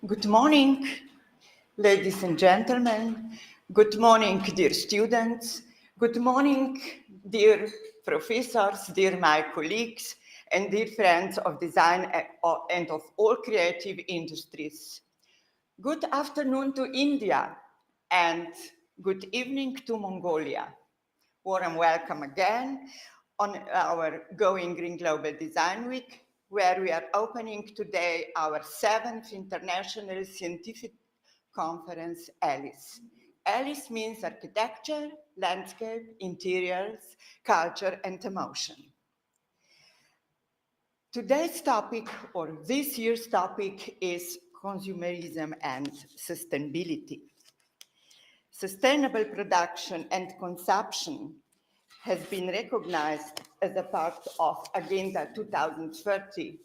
Good morning, ladies and gentlemen. Good morning, dear students. Good morning, dear professors, dear my colleagues, and dear friends of design and of all creative industries. Good afternoon to India and good evening to Mongolia. Warm welcome again on our Going Green Global Design Week, where we are opening today our 7th International Scientific Conference, A.L.I.C.E. A.L.I.C.E. means architecture, landscape, interiors, culture, and emotion. Today's topic, or this year's topic, is consumerism and sustainability. Sustainable production and consumption has been recognized as a part of Agenda 2030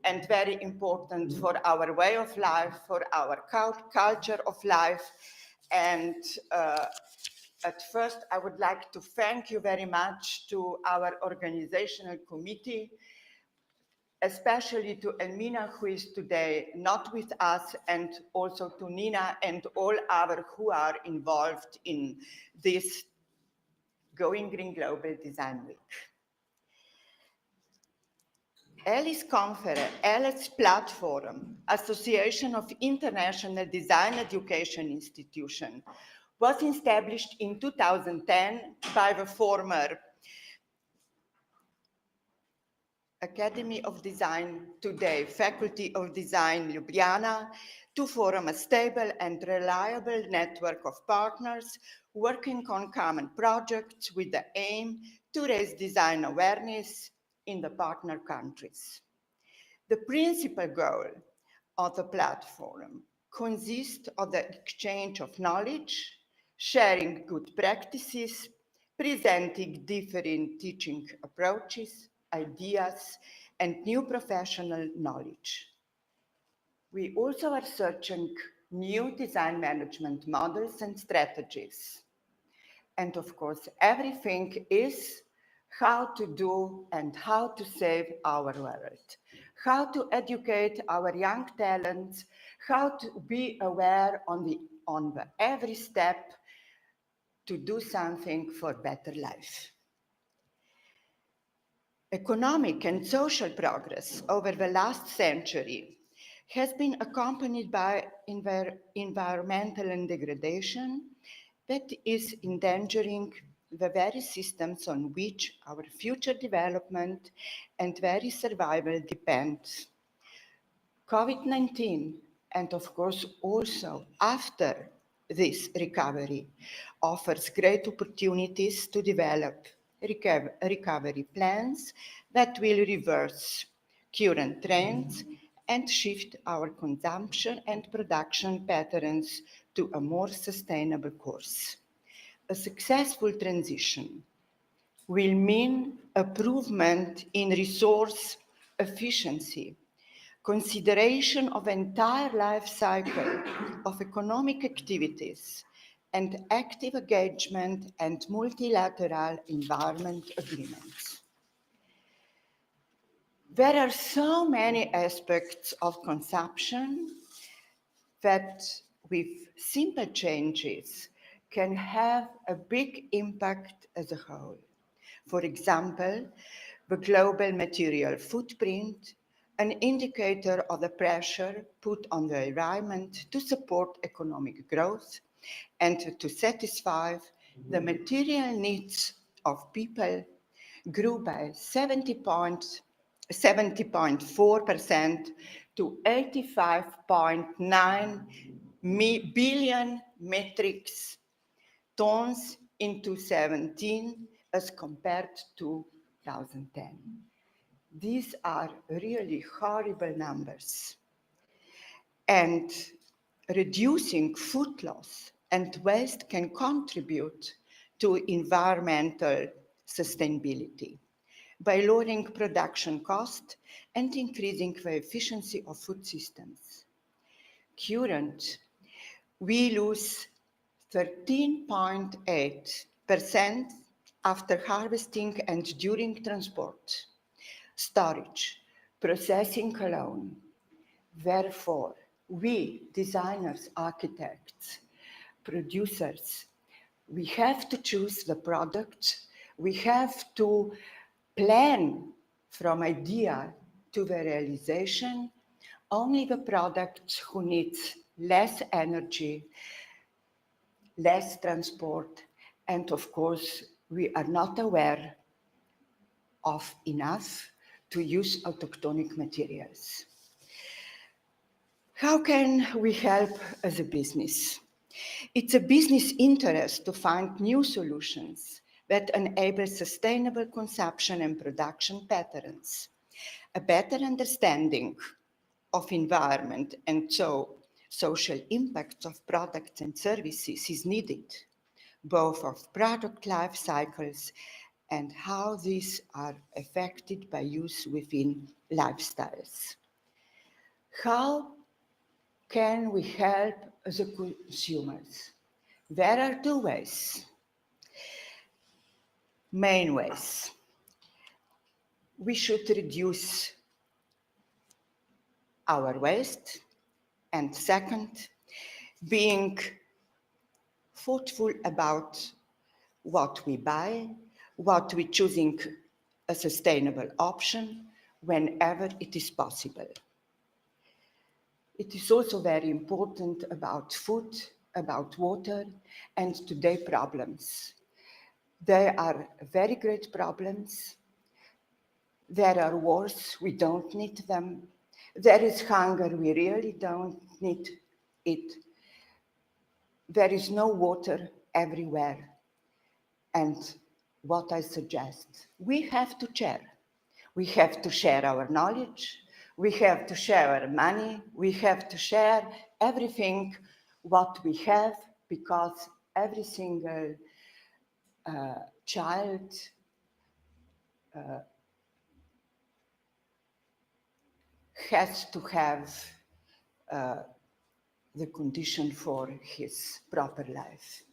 and very important for our way of life, for our culture of life. And at first, I would like to thank you very much to our organizational committee, especially to Elmina, who is today not with us, and also to Nina and all our who are involved in this Going Green Global Design Week. A.L.I.C.E. Conference, A.L.I.C.E. Platform, Association of International Design Education Institutions, was established in 2010 by the former Academy of Design, today Faculty of Design Ljubljana, to form a stable and reliable network of partners working on common projects with the aim to raise design awareness in the partner countries. The principal goal of the platform consists of the exchange of knowledge, sharing good practices, presenting different teaching approaches, ideas, and new professional knowledge. We also are searching new design management models and strategies. And of course, everything is how to do and how to save our world, how to educate our young talents, how to be aware on the every step to do something for better life. Economic and social progress over the last century has been accompanied by environmental degradation that is endangering the very systems on which our future development and very survival depends. COVID-19, and of course also after this recovery, offers great opportunities to develop recovery plans that will reverse current trends and shift our consumption and production patterns to a more sustainable course. A successful transition will mean improvement in resource efficiency, consideration of entire life cycle of economic activities, and active engagement and multilateral environment agreements. There are so many aspects of consumption that with simple changes can have a big impact as a whole. For example, the global material footprint, an indicator of the pressure put on the environment to support economic growth and to satisfy the material needs of people, grew by 70.4% to 85.9 billion metric tons in 2017 as compared to 2010. These are really horrible numbers. And reducing food loss and waste can contribute to environmental sustainability by lowering production cost and increasing the efficiency of food systems. Currently, we lose 13.8% after harvesting and during transport, storage, processing alone. Therefore, We, designers, architects, producers, we have to choose the product, we have to plan from idea to the realization. Only the products who need less energy, less transport, and of course, we are not aware of enough to use autochthonic materials. How can we help as a business? It's a business interest to find new solutions that enable sustainable consumption and production patterns. A better understanding of environment and so social impacts of products and services is needed, both of product life cycles and how these are affected by use within lifestyles. How can we help the consumers? There are two ways, main ways. We should reduce our waste, and second, being thoughtful about what we buy, what we're choosing a sustainable option whenever it is possible. It is also very important about food, about water, and today problems. There are very great problems. There are wars, we don't need them. There is hunger, we really don't need it. There is no water everywhere. And what I suggest, we have to share. We have to share our knowledge, we have to share our money, we have to share everything what we have, because every single child has to have the condition for his proper life.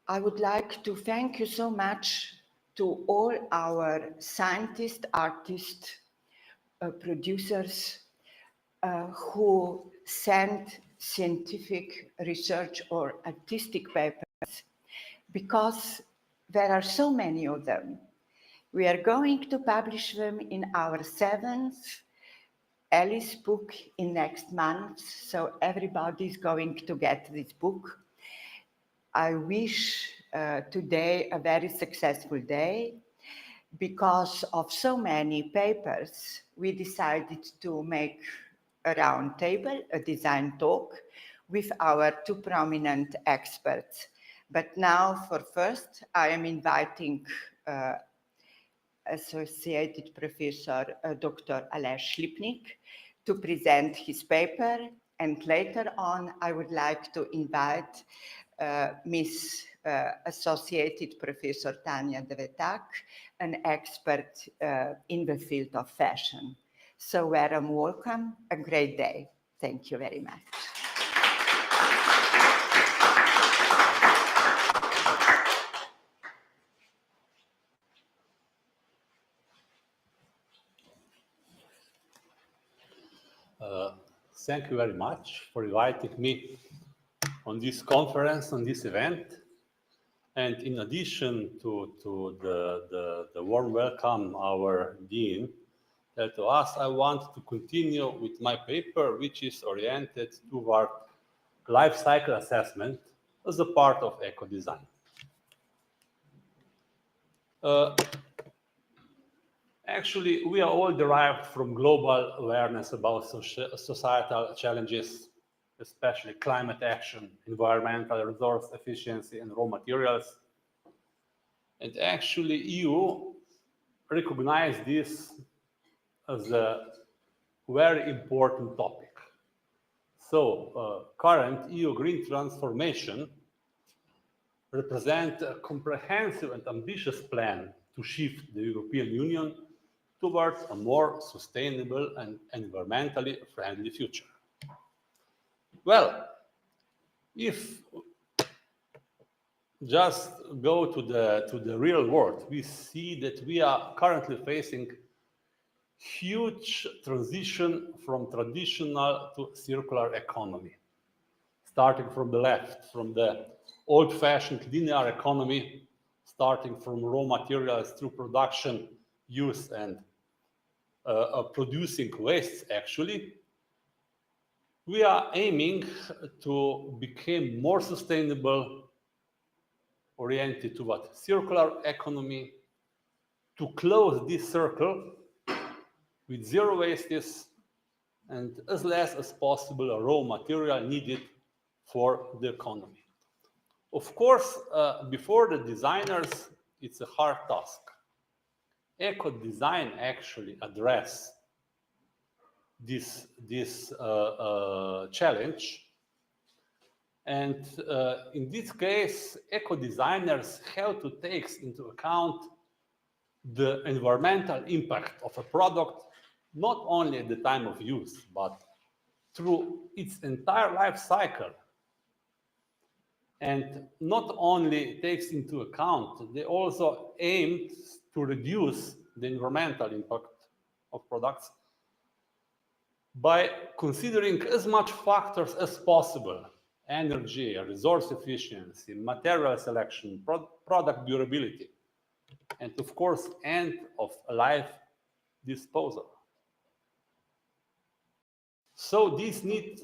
I would like to thank you so much to all our scientists, artists, producers who send scientific research or artistic papers, because there are so many of them. We are going to publish them in our 7th A.L.I.C.E book in next month, so everybody is going to get this book. I wish today a very successful day. Because of so many papers, we decided to make a round table, a design talk with our 2 prominent experts. But now for first, I am inviting Associated Professor Dr. Aleš to present his paper, and later on I would like to invite Miss Associated Professor Tanja Dvetak, an expert in the field of fashion. So warm welcome, a great day. Thank you very much. Thank you very much for inviting me on this conference, on this event. And in addition to the warm welcome our Dean to us, I want to continue with my paper, which is oriented toward life cycle assessment as a part of eco-design. Actually, we are all derived from global awareness about societal challenges, especially climate action, environmental resource efficiency, and raw materials. And actually, EU recognized this as a very important topic. So, current EU green transformation represents a comprehensive and ambitious plan to shift the European Union towards a more sustainable and environmentally friendly future. Well, if just go to the real world, we see that we are currently facing huge transition from traditional to circular economy, starting from the left, from the old-fashioned linear economy, starting from raw materials through production, use, and producing wastes, actually. We are aiming to become more sustainable, oriented toward circular economy, to close this circle with zero wastes and as less as possible raw material needed for the economy. Of course, before the designers, it's a hard task. Eco-design actually address this challenge. And in this case, eco-designers have to take into account the environmental impact of a product, not only at the time of use, but through its entire life cycle. And not only takes into account, they also aim to reduce the environmental impact of products by considering as much factors as possible: energy, resource efficiency, material selection, product durability, and of course, end of life disposal. So these need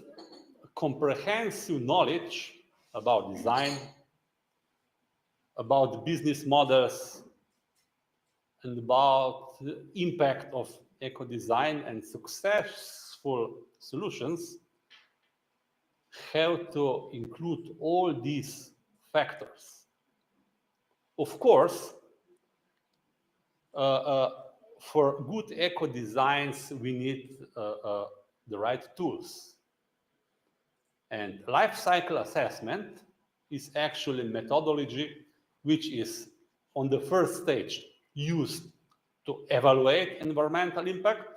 comprehensive knowledge about design, about business models, and about the impact of eco-design, and successful solutions have to include all these factors. Of course, for good eco-designs, we need the right tools. And life cycle assessment is actually a methodology which is on the first stage used to evaluate environmental impact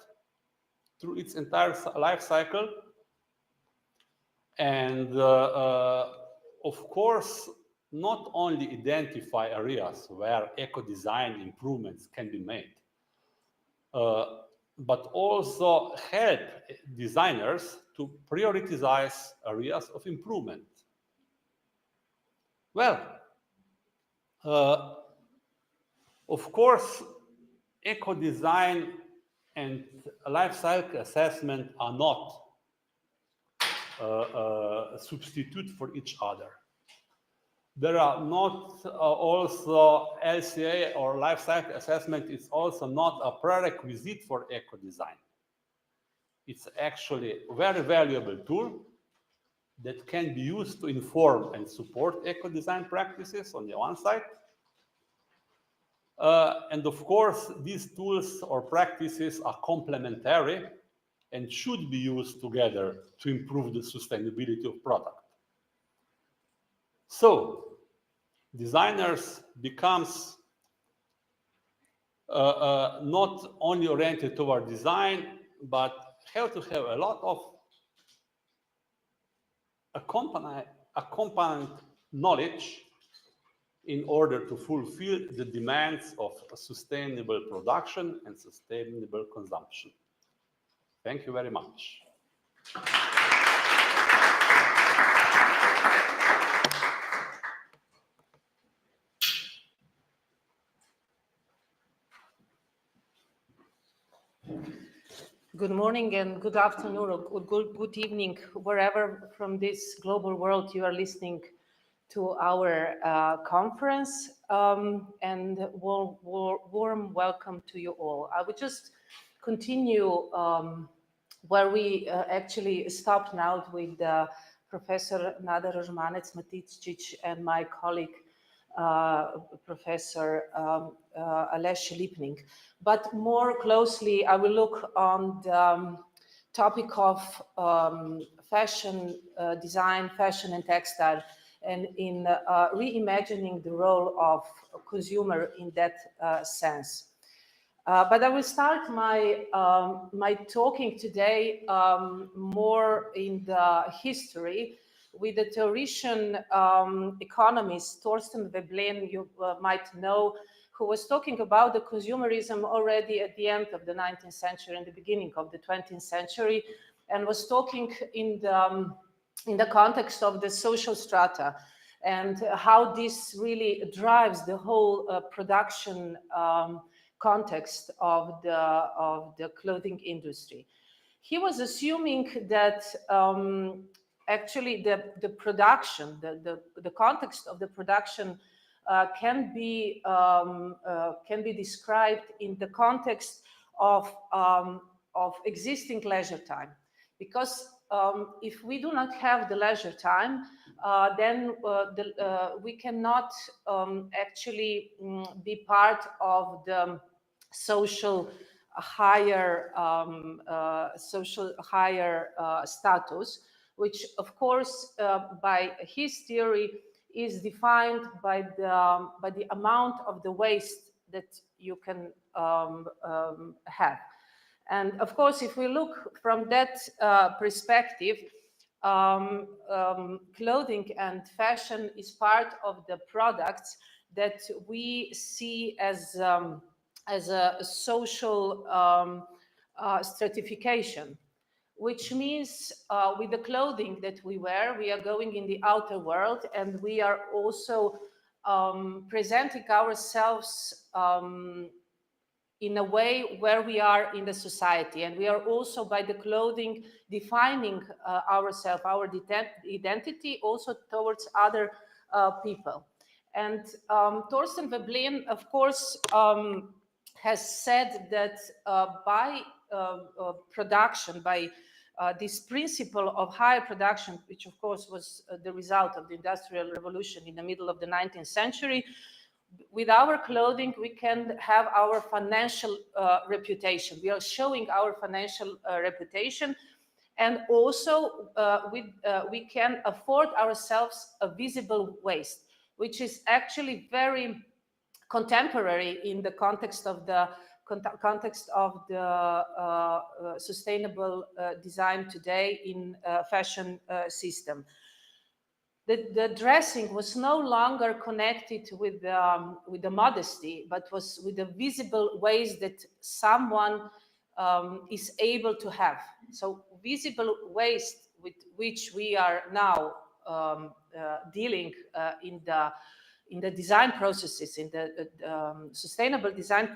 through its entire life cycle. And of course, not only identify areas where eco-design improvements can be made, but also help designers to prioritize areas of improvement. Well, of course, eco-design and life cycle assessment are not a substitute for each other. There are not also LCA or life cycle assessment is also not a prerequisite for eco-design. It's actually a very valuable tool that can be used to inform and support eco-design practices on the one side. And of course, these tools or practices are complementary and should be used together to improve the sustainability of product. So, designers becomes not only oriented toward design, but have to have a lot of accompanying knowledge in order to fulfill the demands of sustainable production and sustainable consumption. Thank you very much. Good morning and good afternoon or good evening, wherever from this global world you are listening to our conference, and warm welcome to you all. I would just continue where we actually stopped now with Professor Nada Rožmanec-Maticic and my colleague Professor A.L.I.C.E. But more closely, I will look on the topic of fashion design, fashion and textile, and in reimagining the role of consumer in that sense. But I will start my talking today more in the history with the theoretician economist Thorsten Veblen, you might know, who was talking about the consumerism already at the end of the 19th century and the beginning of the 20th century, and was talking in the context of the social strata and how this really drives the whole production context of the clothing industry. He was assuming that actually the production, the context of the production can be described in the context of existing leisure time, because if we do not have the leisure time, then we cannot actually be part of the social higher status, which of course by his theory is defined by the amount of the waste that you can have. And of course, if we look from that perspective, clothing and fashion is part of the products that we see as a social stratification, which means with the clothing that we wear, we are going in the outer world, and we are also presenting ourselves in a way where we are in the society, and we are also by the clothing defining ourselves, our identity also towards other people. And Thorsten Veblen, of course, has said that by production, by this principle of higher production, which of course was the result of the Industrial Revolution in the middle of the 19th century, with our clothing, we can have our financial reputation. We are showing our financial reputation, and also we can afford ourselves a visible waste, which is actually very contemporary in the context of the sustainable design today in fashion system. The dressing was no longer connected with the modesty, but was with the visible ways that someone is able to have. So visible waste with which we are now dealing in the design processes, in the sustainable design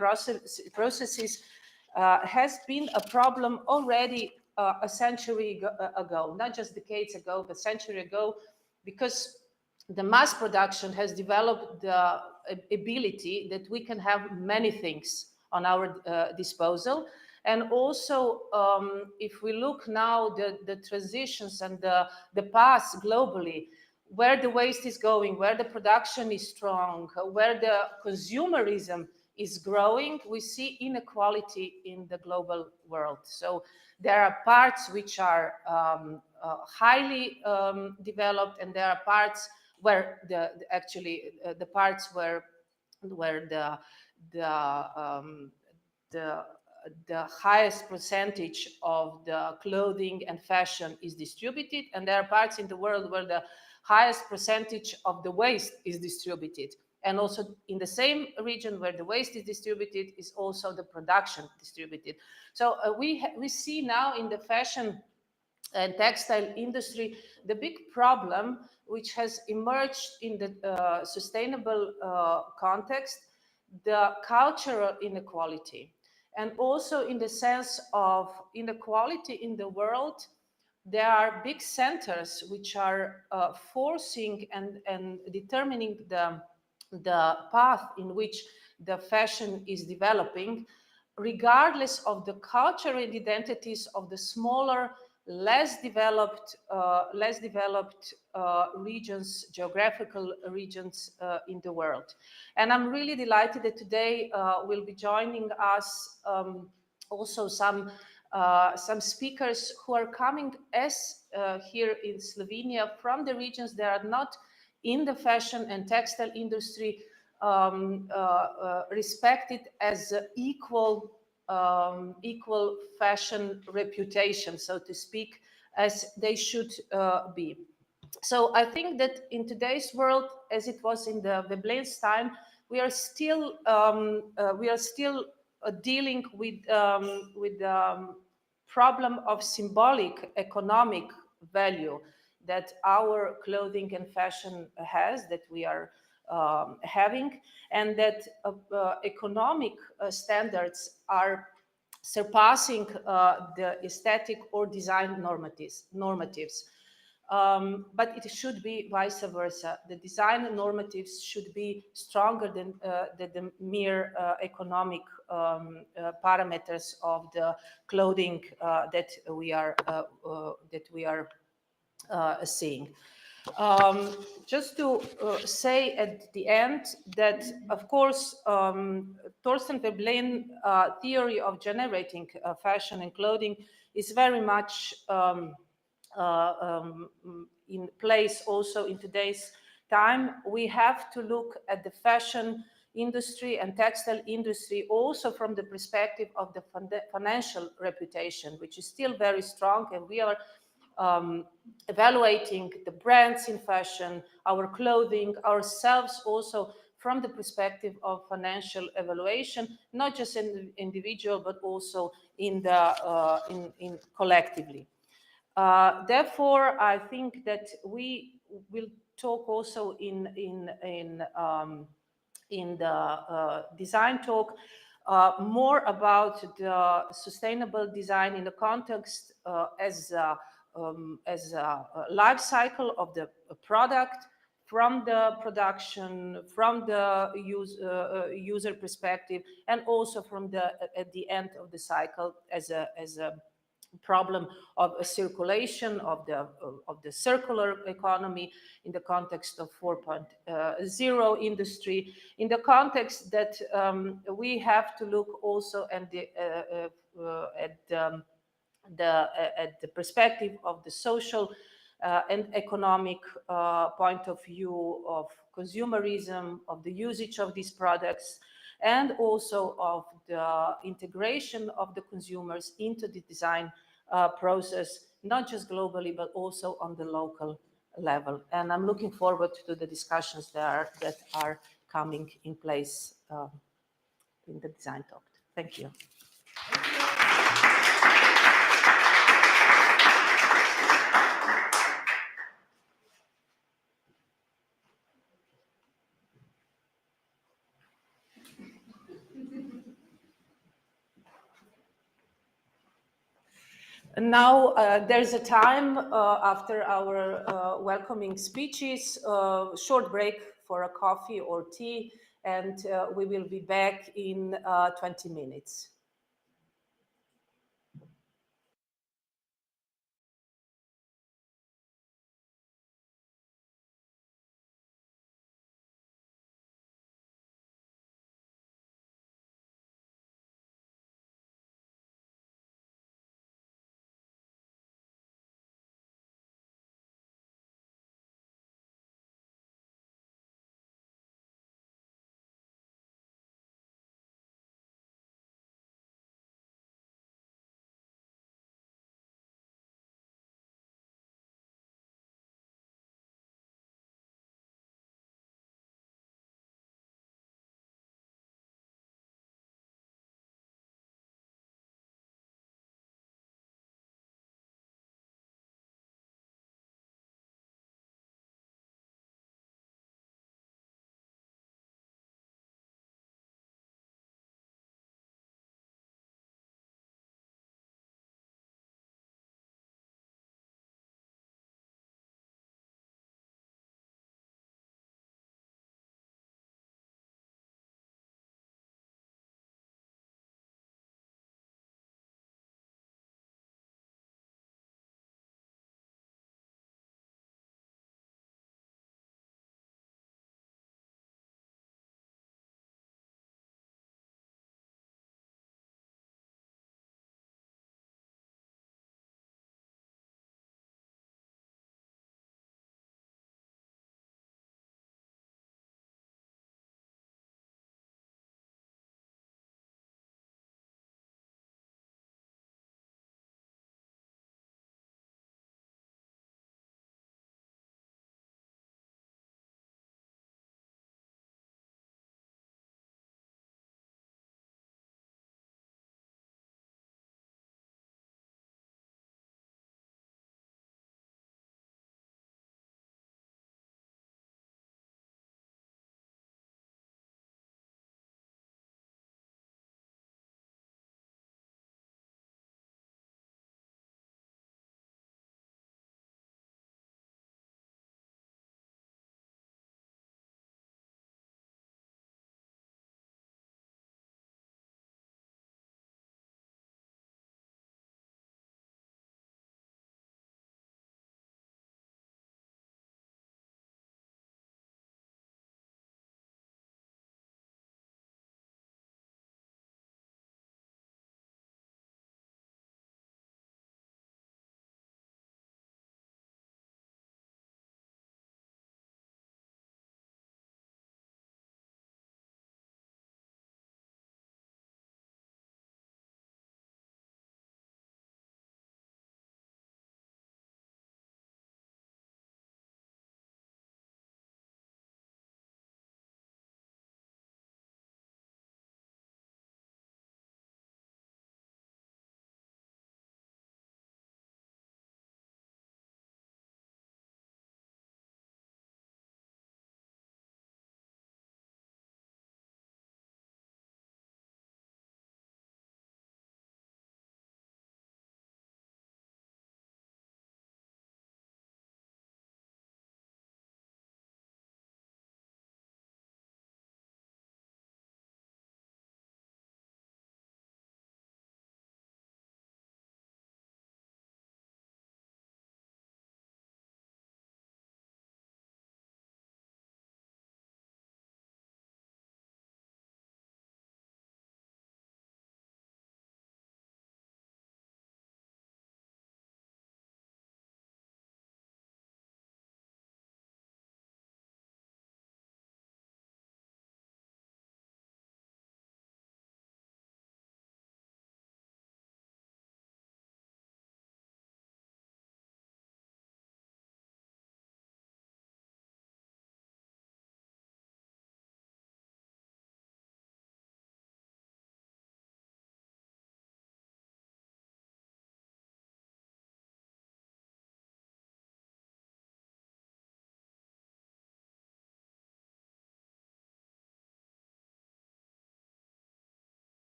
processes, has been a problem already a century ago, not just decades ago, but a century ago, because the mass production has developed the ability that we can have many things on our disposal. And also, if we look now the transitions and the paths globally, where the waste is going, where the production is strong, where the consumerism is growing, we see inequality in the global world. So there are parts which are highly developed, and there are parts where the parts where the highest percentage of the clothing and fashion is distributed, and there are parts in the world where the highest percentage of the waste is distributed. And also in the same region where the waste is distributed is also the production distributed. So we see now in the fashion and textile industry the big problem which has emerged in the sustainable context, the cultural inequality, and also in the sense of inequality in the world. There are big centers which are forcing and determining the path in which the fashion is developing, regardless of the cultural identities of the smaller, less developed regions, geographical regions in the world. And I'm really delighted that today will be joining us also some speakers who are coming here in Slovenia from the regions that are not in the fashion and textile industry respected as equal fashion reputation, so to speak, as they should be. So I think that in today's world, as it was in the Veblen's time, we are still dealing with problem of symbolic economic value that our clothing and fashion has, that we are having, and that economic standards are surpassing the aesthetic or design normatives. But it should be vice versa. The design normatives should be stronger than the mere economic parameters of the clothing that we are seeing. Just to say at the end that, of course, Thorsten Veblen theory of generating fashion and clothing is very much in place also in today's time. We have to look at the fashion industry and textile industry also from the perspective of the financial reputation, which is still very strong, and we are evaluating the brands in fashion, our clothing, ourselves also from the perspective of financial evaluation, not just in individual, but also in the in collectively. Therefore, I think that we will talk also in the design talk more about the sustainable design in the context as a life cycle of the product, from the production, from the user perspective, and also from the at the end of the cycle as a problem of a circulation of the circular economy in the context of 4.0 industry, in the context that we have to look also at the perspective of the social and economic point of view of consumerism, of the usage of these products, and also of the integration of the consumers into the design process, not just globally, but also on the local level. And I'm looking forward to the discussions that are coming in place in the design talk. Thank you. Now there's a time after our welcoming speeches, short break for a coffee or tea, and we will be back in 20 minutes.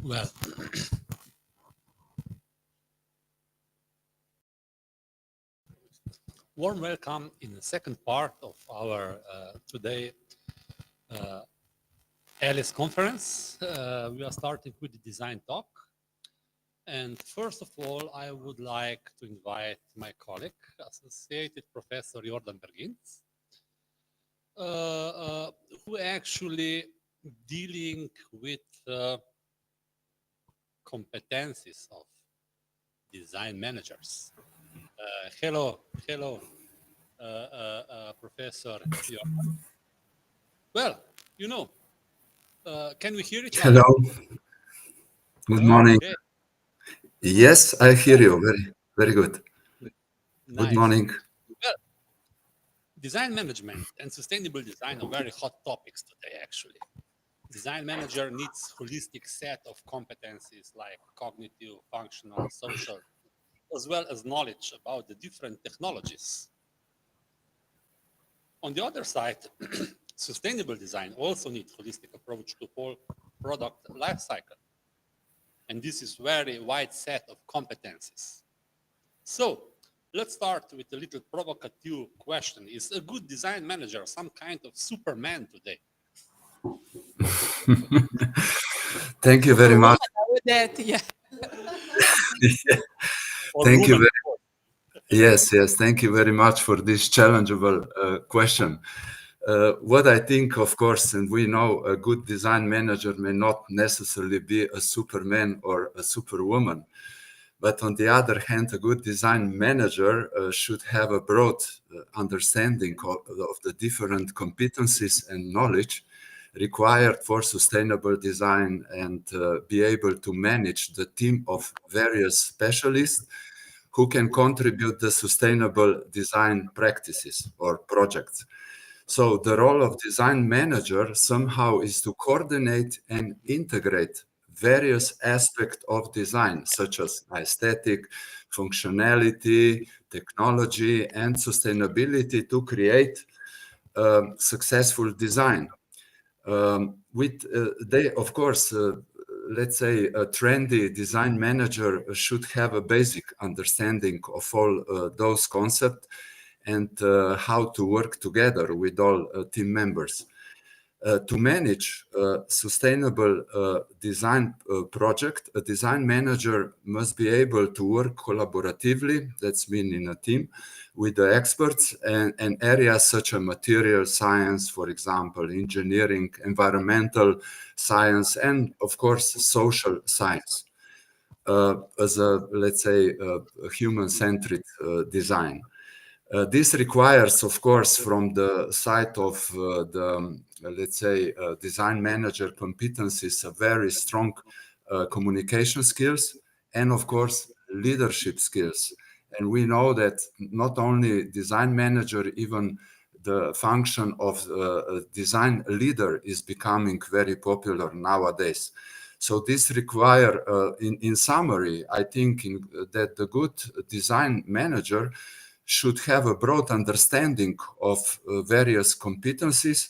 Well, warm welcome in the second part of our today A.L.I.C.E conference. We are starting with the design talk. And first of all, I would like to invite my colleague, Associated Professor Jordan Bergins, who actually dealing with competencies of design managers. Hello, Professor Jordan. Well, you know, can we hear each other? Hello. Good morning. Okay. Yes, I hear you. Very good. Good Nice. morning. Well, design management and sustainable design are very hot topics today, actually. Design manager needs holistic set of competencies like cognitive, functional, social, as well as knowledge about the different technologies. On the other side, sustainable design also needs holistic approach to whole product life cycle. And this is very wide set of competencies. So let's start with a little provocative question. Is a good design manager some kind of Superman today? Thank you very much. That, yeah. Thank you. Yes. Thank you very much for this challengeable question. What I think, of course, and we know a good design manager may not necessarily be a Superman or a Superwoman. But on the other hand, a good design manager should have a broad understanding of the different competencies and knowledge required for sustainable design and be able to manage the team of various specialists who can contribute the sustainable design practices or projects. So the role of design manager somehow is to coordinate and integrate various aspects of design, such as aesthetic, functionality, technology, and sustainability to create successful design. Of course, let's say a trendy design manager should have a basic understanding of all those concepts and how to work together with all team members. To manage a sustainable design project, a design manager must be able to work collaboratively, that's mean in a team, with the experts and areas such as material science, for example, engineering, environmental science, and of course, social science as a, let's say, a human-centered design. This requires, of course, from the side of let's say, design manager competencies, a very strong communication skills and, of course, leadership skills. And we know that not only design manager, even the function of design leader is becoming very popular nowadays. So this require, in summary, I think that the good design manager should have a broad understanding of various competencies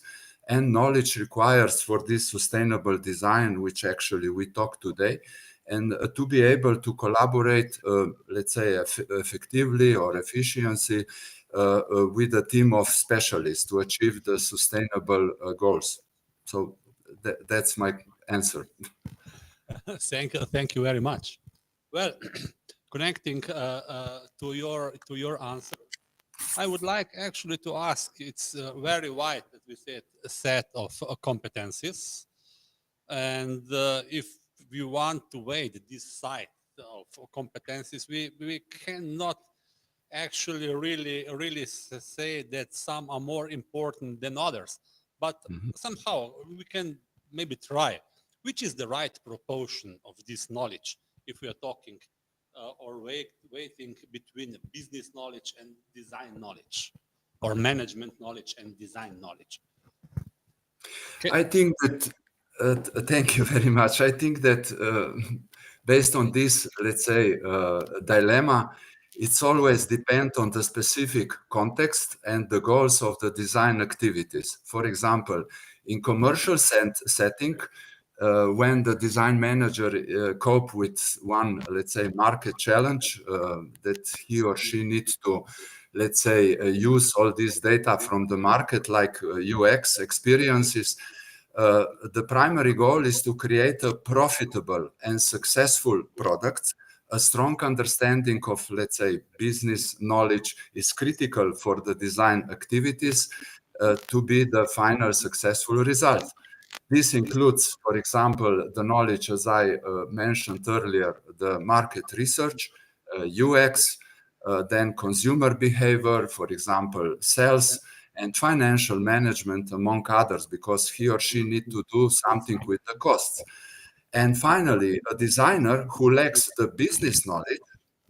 and knowledge requires for this sustainable design, which actually we talk today, and to be able to collaborate, let's say, effectively or efficiency with a team of specialists to achieve the sustainable goals. So that's my answer. Thank you very much. Well, connecting to your answer, I would like actually to ask. It's very wide, as we said, a set of competencies, and if we want to weigh this side of competencies, we cannot actually really say that some are more important than others, but somehow we can maybe try which is the right proportion of this knowledge if we are talking or weighting between business knowledge and design knowledge. or management knowledge and design knowledge? Okay. I think that, thank you very much. I think that based on this, let's say, dilemma, it's always depend on the specific context and the goals of the design activities. For example, in commercial setting, when the design manager cope with one, let's say, market challenge that he or she needs to, let's say, use all this data from the market, like UX experiences, the primary goal is to create a profitable and successful product. A strong understanding of, let's say, business knowledge is critical for the design activities to be the final successful result. This includes, for example, the knowledge, as I mentioned earlier, the market research, UX, then consumer behavior, for example, sales, and financial management, among others, because he or she need to do something with the costs. And finally, a designer who lacks the business knowledge,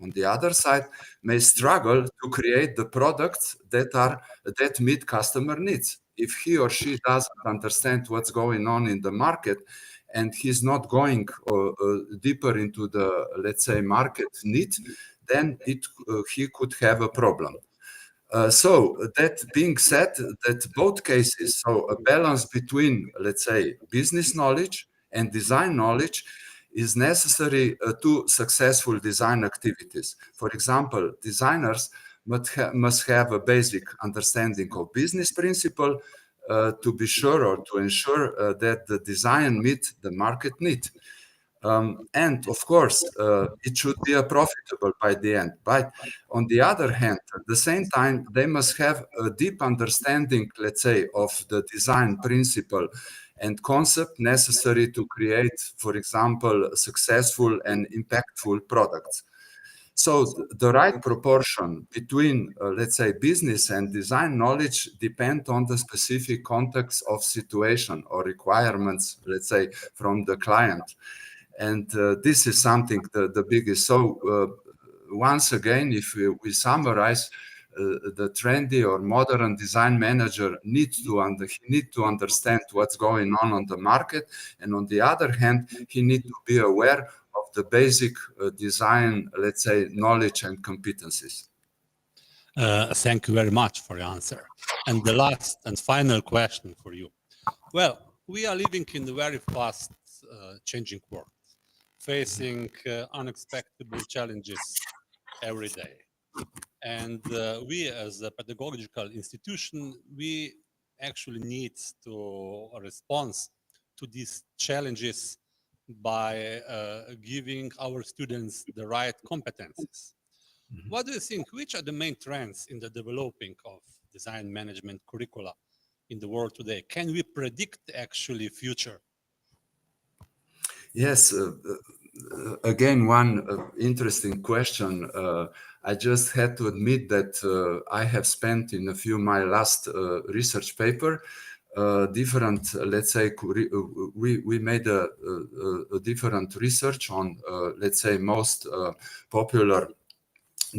on the other side, may struggle to create the products that meet customer needs. If he or she doesn't understand what's going on in the market, and he's not going deeper into the, let's say, market need, then he could have a problem. So that being said, that both cases, so a balance between, let's say, business knowledge and design knowledge is necessary to successful design activities. For example, designers must have a basic understanding of business principle to be sure or to ensure that the design meets the market need. And of course, it should be profitable by the end. But on the other hand, at the same time, they must have a deep understanding, let's say, of the design principle and concept necessary to create, for example, successful and impactful products. So the right proportion between, let's say, business and design knowledge depend on the specific context of situation or requirements, let's say, from the client. And this is something the biggest. So once again, if we summarize, the trendy or modern design manager needs to understand what's going on the market, and on the other hand, he needs to be aware of the basic design, let's say, knowledge and competencies. Thank you very much for your answer. And the last and final question for you. Well, we are living in a very fast changing world, facing unexpected challenges every day. And we as a pedagogical institution, we actually need to respond to these challenges by giving our students the right competencies. Mm-hmm. What do you think, which are the main trends in the developing of design management curricula in the world today? Can we predict actually future? Yes, again, one interesting question. I just had to admit that I have spent in a few my last research paper different, let's say, we made a different research on, let's say, most popular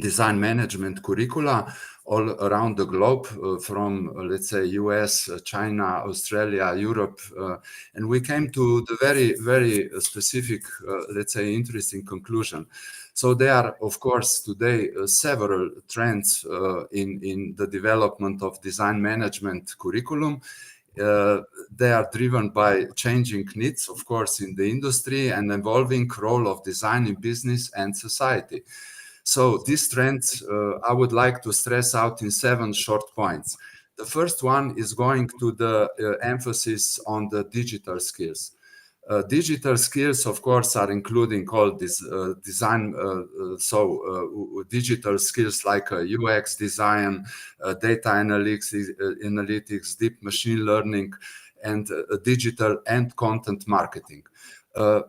design management curricula all around the globe, from, let's say, US, China, Australia, Europe, and we came to the very, very specific, let's say, interesting conclusion. So there are, of course, today several trends in the development of design management curriculum. They are driven by changing needs, of course, in the industry and evolving role of design in business and society. So these trends, I would like to stress out in 7 short points. The first one is going to the emphasis on the digital skills. Digital skills, of course, are including all this design, digital skills like UX design, data analytics, deep machine learning, and digital and content marketing.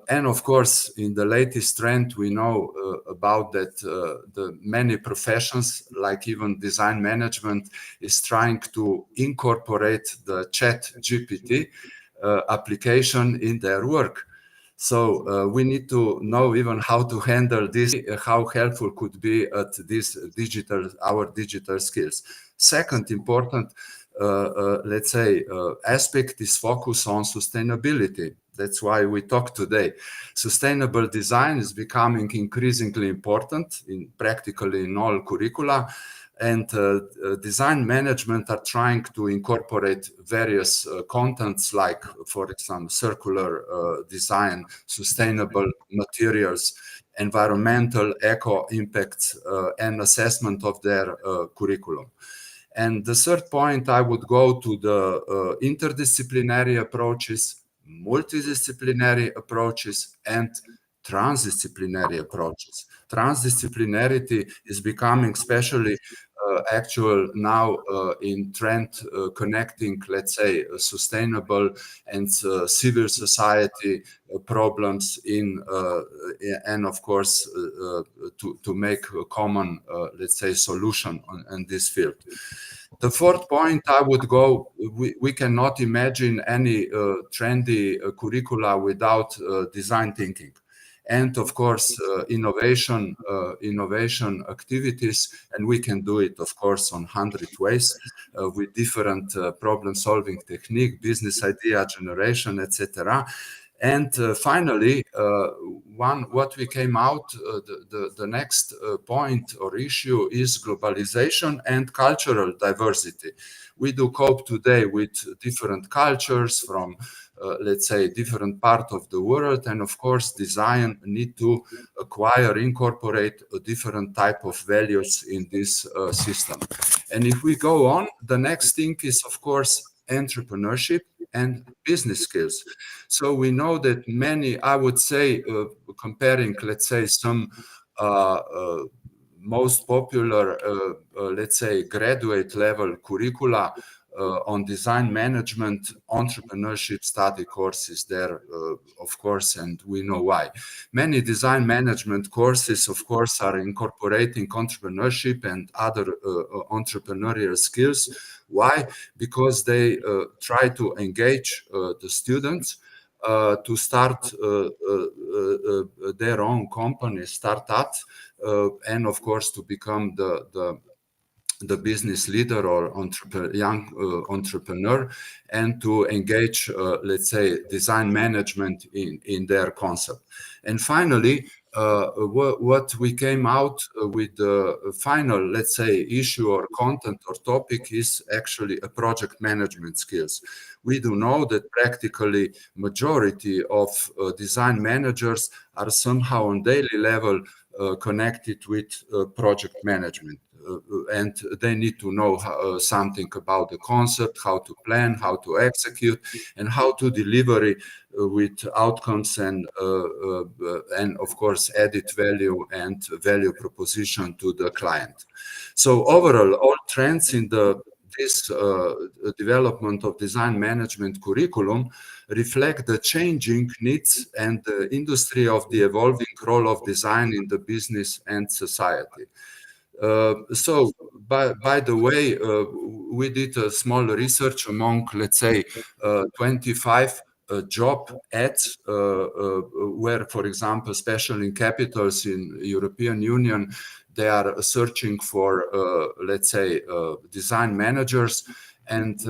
And of course, in the latest trend, we know about that the many professions, like even design management, is trying to incorporate the Chat GPT application in their work. So we need to know even how to handle this, how helpful could be at this our digital skills. Second important, let's say, aspect is focus on sustainability. That's why we talk today. Sustainable design is becoming increasingly important practically in all curricula. And design management are trying to incorporate various contents like, for example, circular design, sustainable materials, environmental eco impacts, and assessment of their curriculum. And the third point, I would go to the interdisciplinary approaches, multidisciplinary approaches, and transdisciplinary approaches. Transdisciplinarity is becoming especially actual now in trend connecting, let's say, sustainable and civil society problems and of course to make a common, let's say, solution in this field. The fourth point, I would go, we cannot imagine any trendy curricula without design thinking. And of course, innovation activities, and we can do it, of course, on 100 ways with different problem-solving technique, business idea generation, etc. And finally, what we came out, the next point or issue is globalization and cultural diversity. We do cope today with different cultures from, let's say, different part of the world. And of course, design need to acquire, incorporate a different type of values in this system. And if we go on, the next thing is, of course, entrepreneurship and business skills. So we know that many, I would say, comparing, let's say, some most popular, let's say, graduate level curricula on design management, entrepreneurship study courses there, of course, and we know why. Many design management courses, of course, are incorporating entrepreneurship and other entrepreneurial skills. Why? Because they try to engage the students to start their own company, startups, and of course to become the business leader or young entrepreneur, and to engage, let's say, design management in their concept. And finally, what we came out with the final, let's say, issue or content or topic is actually a project management skills. We do know that practically majority of design managers are somehow on daily level connected with project management. And they need to know something about the concept, how to plan, how to execute, and how to deliver it with outcomes and of course added value and value proposition to the client. So overall, all trends in this development of design management curriculum reflect the changing needs and the industry of the evolving role of design in the business and society. So, by the way, we did a small research among, let's say, 25 job ads where, for example, especially in capitals in European Union, they are searching for, let's say, design managers. And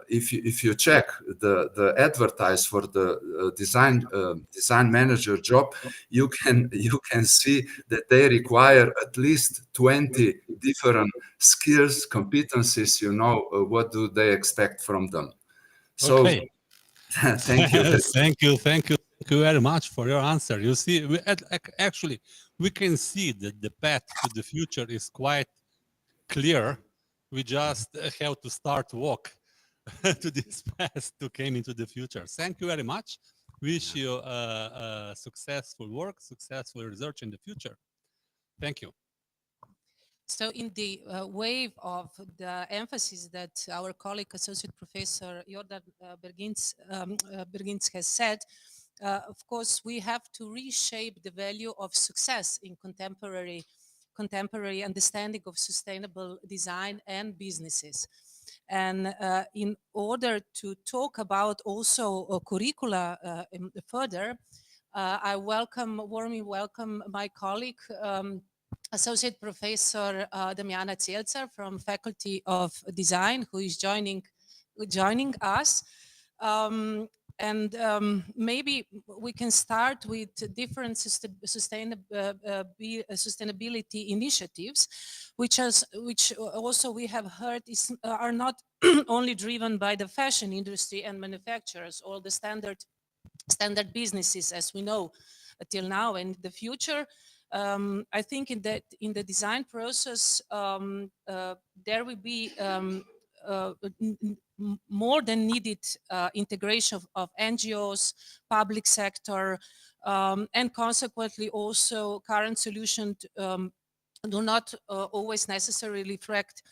if you check the advertise for the design manager job, you can see that they require at least 20 different skills, competencies. What do they expect from them? So, okay. thank you. Thank you very much for your answer. You see, actually we can see that the path to the future is quite clear. We just have to start walk to this path to came into the future. Thank you very much. Wish you successful work, successful research in the future. Thank you. So in the wave of the emphasis that our colleague, Associate Professor Jordan Bergins has said, of course, we have to reshape the value of success in contemporary understanding of sustainable design and businesses. And in order to talk about also curricula further, I warmly welcome my colleague, Associate Professor Damiana Zielzer from Faculty of Design, who is joining us. Maybe we can start with different sustainability initiatives, which also we have heard are not only driven by the fashion industry and manufacturers, all the standard businesses as we know till now and the future. I think in the design process there will be more than needed integration of NGOs, public sector, and consequently also current solutions do not always necessarily reflect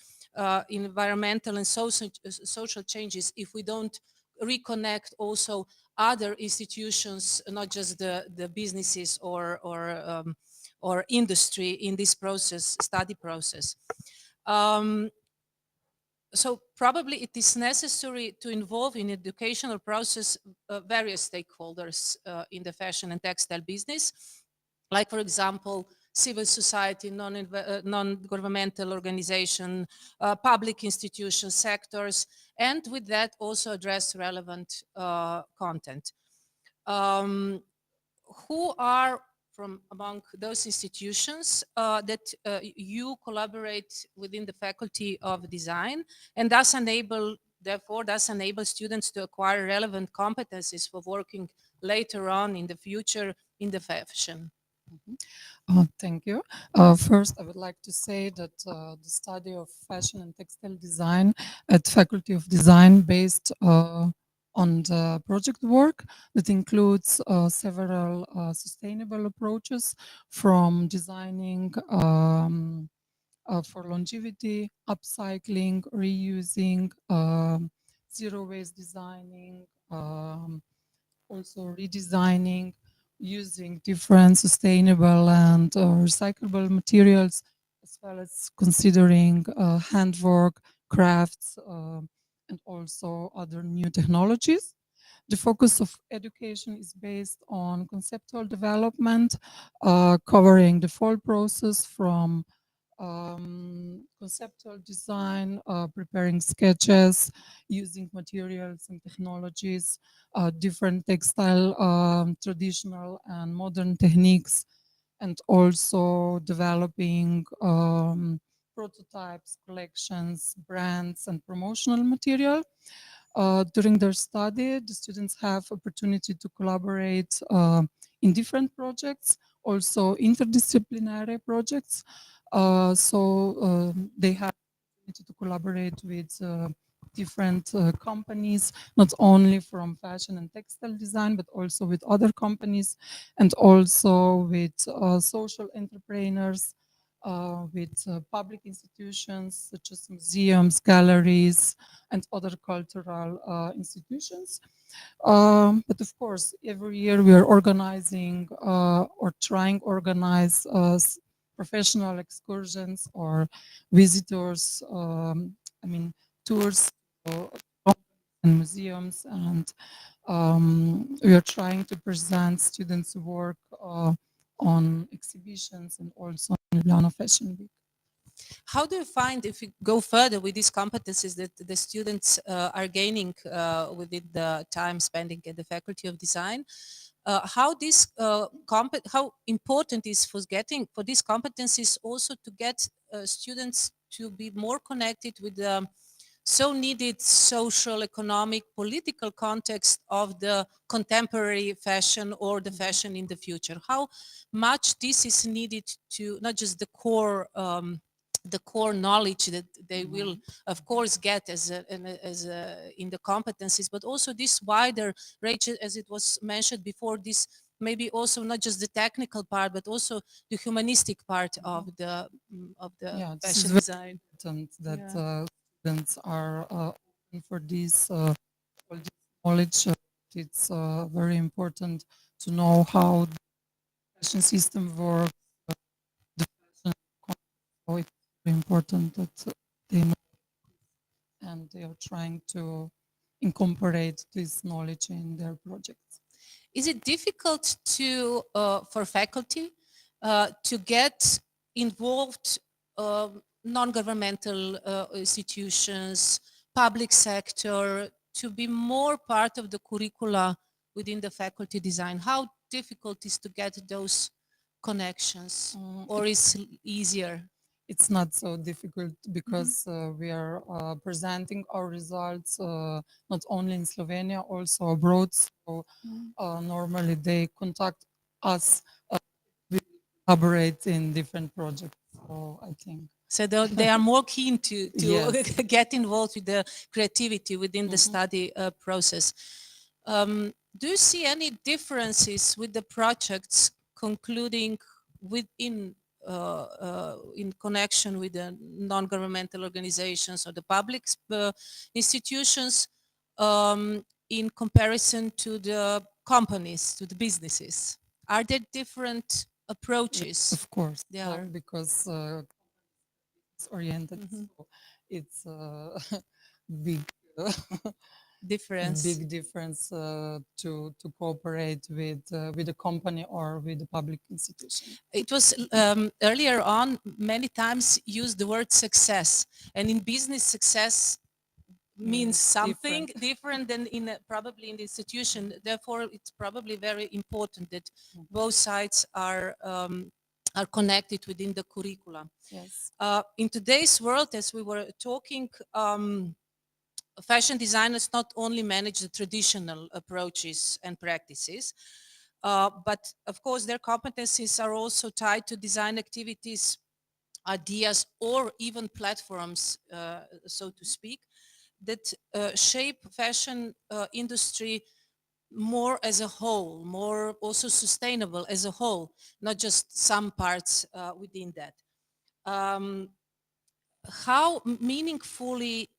environmental and social changes if we don't reconnect also other institutions, not just the businesses or industry in this process, study process. So probably it is necessary to involve in educational process various stakeholders in the fashion and textile business, like for example, civil society, non-governmental organization, public institutions, sectors, and with that also address relevant content. Who are from among those institutions that you collaborate within the Faculty of Design and therefore enable students to acquire relevant competencies for working later on in the future in the fashion? Thank you. First, I would like to say that the study of fashion and textile design at Faculty of Design based on the project work that includes several sustainable approaches from designing for longevity, upcycling, reusing, zero waste designing, also redesigning, using different sustainable and recyclable materials, as well as considering handwork, crafts, and also other new technologies. The focus of education is based on conceptual development, covering the full process from conceptual design, preparing sketches, using materials and technologies, different textile, traditional and modern techniques, and also developing prototypes, collections, brands, and promotional material. During their study, the students have opportunity to collaborate in different projects, also interdisciplinary projects. They have to collaborate with different companies, not only from fashion and textile design, but also with other companies and also with social entrepreneurs, with public institutions such as museums, galleries, and other cultural institutions. But of course, every year we are organizing or trying to organize professional excursions or visitors, tours and museums, and we are trying to present students' work on exhibitions and also in Ljubljana Fashion Week. How do you find, if you go further with these competencies that the students are gaining within the time spending at the Faculty of Design, how important is for these competencies also to get students to be more connected with the so needed social, economic, political context of the contemporary fashion or the fashion in the future? How much this is needed to not just the core knowledge that they will of course get in the competencies, but also this wider range, as it was mentioned before, this maybe also not just the technical part but also the humanistic part of the fashion design. That students are open for this all this knowledge. It's very important to know how the fashion system works, the fashion. So it's very important that they know and they are trying to incorporate this knowledge in their projects. is it difficult to for faculty to get involved, non-governmental institutions, public sector, to be more part of the curricula within the faculty design? How difficult is to get those connections, or is it easier? It's not so difficult because we are presenting our results not only in Slovenia, also abroad. So normally they contact us, we collaborate in different projects. So I think. So they are more keen to Yes. get involved with the creativity within the study process. Do you see any differences with the projects concluding within in connection with the non-governmental organizations or the public institutions in comparison to the companies, to the businesses? Are there different approaches? Of course, They are. because it's oriented, so it's big Difference. big difference to cooperate with a company or with a public institution. It was earlier on many times used the word success, and in business success means something different than probably in the institution. Therefore, it's probably very important that both sides are connected within the curricula. Yes. In today's world, as we were talking, fashion designers not only manage the traditional approaches and practices, but of course their competencies are also tied to design activities, ideas, or even platforms, so to speak, that shape fashion industry more as a whole, more also sustainable as a whole, not just some parts within that. How meaningfully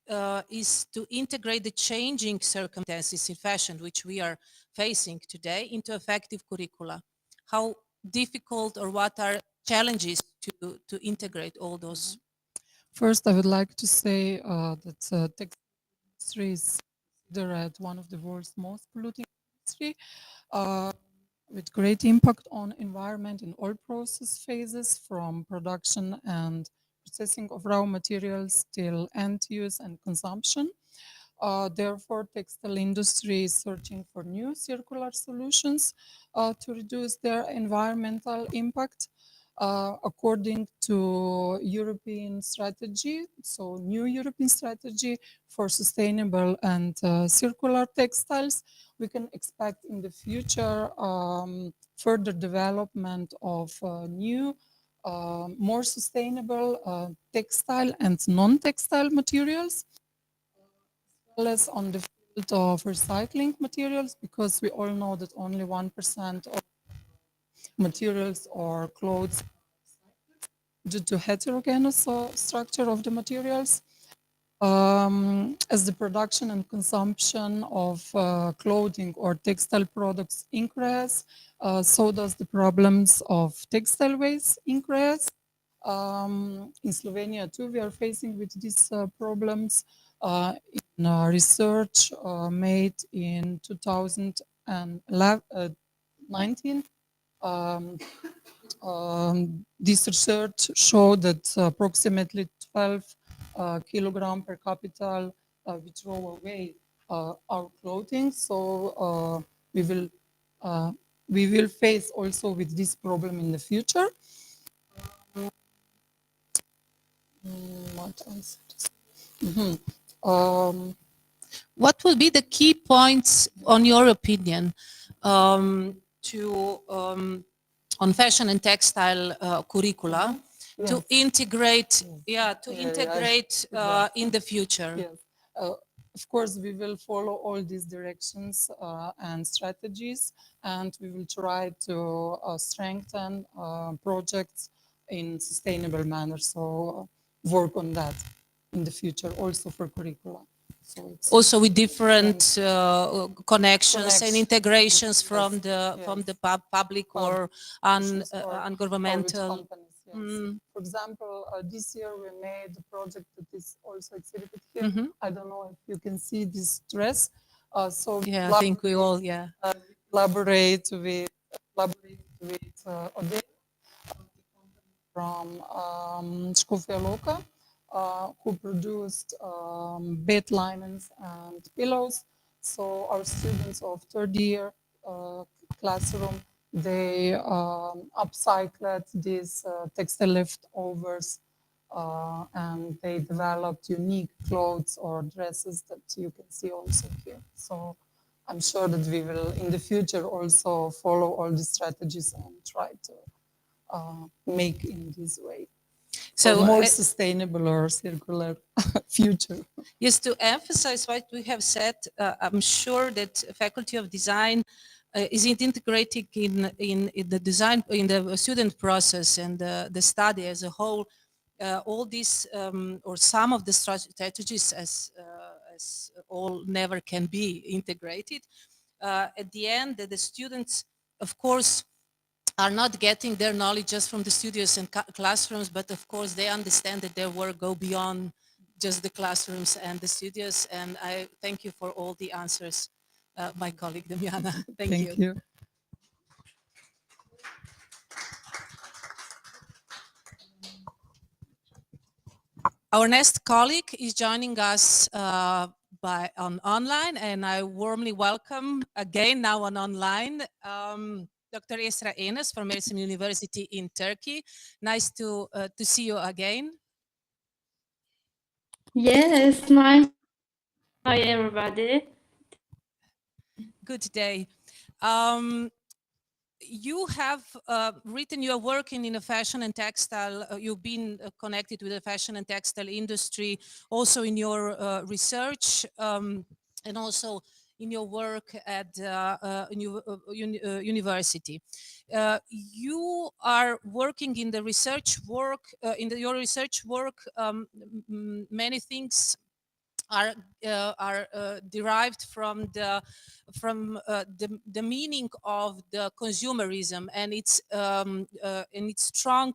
is to integrate the changing circumstances in fashion, which we are facing today, into effective curricula? How difficult or what are challenges to integrate all those? First, I would like to say that textile industry is considered one of the world's most polluting industry, with great impact on environment in all process phases, from production and processing of raw materials till end use and consumption. Therefore, textile industry is searching for new circular solutions to reduce their environmental impact. According to European strategy, so new European strategy for sustainable and circular textiles, we can expect in the future further development of new, more sustainable textile and non-textile materials, as well as on the field of recycling materials, because we all know that only 1% of materials or clothes due to heterogeneous structure of the materials. As the production and consumption of clothing or textile products increase, so does the problems of textile waste increase. In Slovenia too, we are facing with these problems. In research made in 2019, this research showed that approximately 12 kilogram per capita we throw away our clothing. So we will face also with this problem in the future. What else? What will be the key points, on your opinion, on fashion and textile curricula to integrate, in the future? Yes. Of course, we will follow all these directions and strategies, and we will try to strengthen projects in sustainable manner. So work on that in the future, also for curricula. So it's also with different connections and integrations from the public or ungovernmental. For example, this year we made a project that is also exhibited here. I don't know if you can see this dress. I think we all, collaborate with Odell from Loka, who produced bed linens and pillows. So our students of third year classroom, they upcycled these textile leftovers and they developed unique clothes or dresses that you can see also here. So I'm sure that we will in the future also follow all these strategies and try to make in this way. So more sustainable or circular future. Yes, to emphasize what we have said, I'm sure that Faculty of Design is integrating in the design, in the student process and the study as a whole, all these or some of the strategies as all never can be integrated. At the end, the students, of course, are not getting their knowledge just from the studios and classrooms, but of course they understand that their work go beyond just the classrooms and the studios. And I thank you for all the answers, my colleague Damiana. Thank you. Our next colleague is joining us on online, and I warmly welcome again now on online Dr. Esra Enes from Mersin University in Turkey. Nice to see you again. Yes, nice. Hi, everybody. Good day. You have written, you are working in a fashion and textile, you've been connected with the fashion and textile industry, also in your research and also in your work at university. You are working in the research work, your research work, many things are derived from the meaning of the consumerism and its strong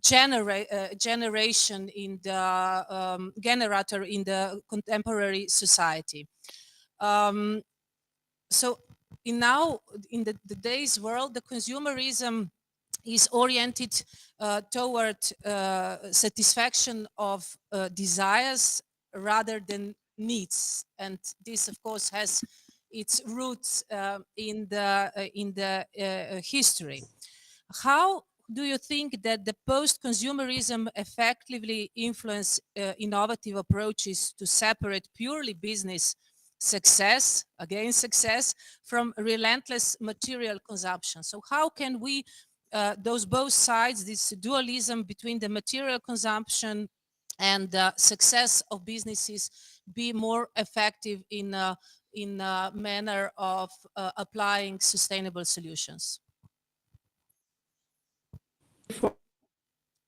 generation in the generator in the contemporary society. So in today's world, the consumerism is oriented toward satisfaction of desires rather than needs, and this, of course, has its roots in the history. How do you think that the post-consumerism effectively influence innovative approaches to separate purely business success from relentless material consumption? So how can we those both sides, this dualism between the material consumption and the success of businesses, be more effective in a manner of applying sustainable solutions?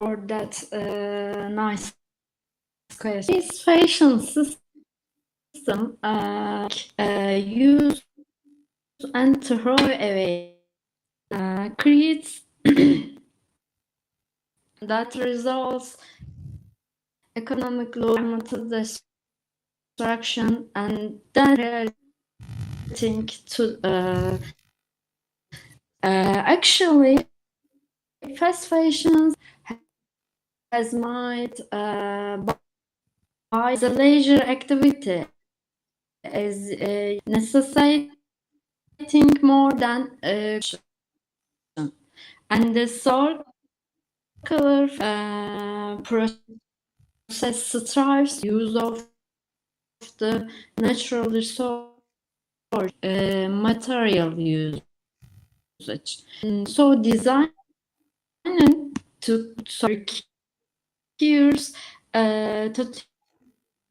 For that nice question. This fashion system use and throw away creates that results economic environmental destruction, and then think to actually fast fashion has made by the leisure activity as necessitating more than and the circular process strives use of the natural resource material usage. So design to years to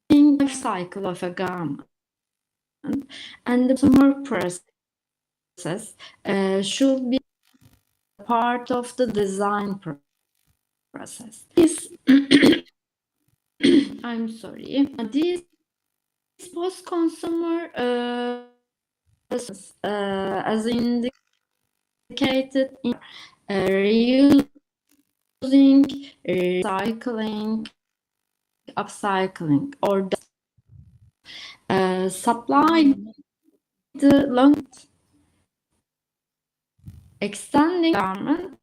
think life cycle of a garment, and the consumer process should be part of the design process. This I'm sorry. This post-consumer as indicated in reusing, recycling, upcycling, or supply the long extending garment,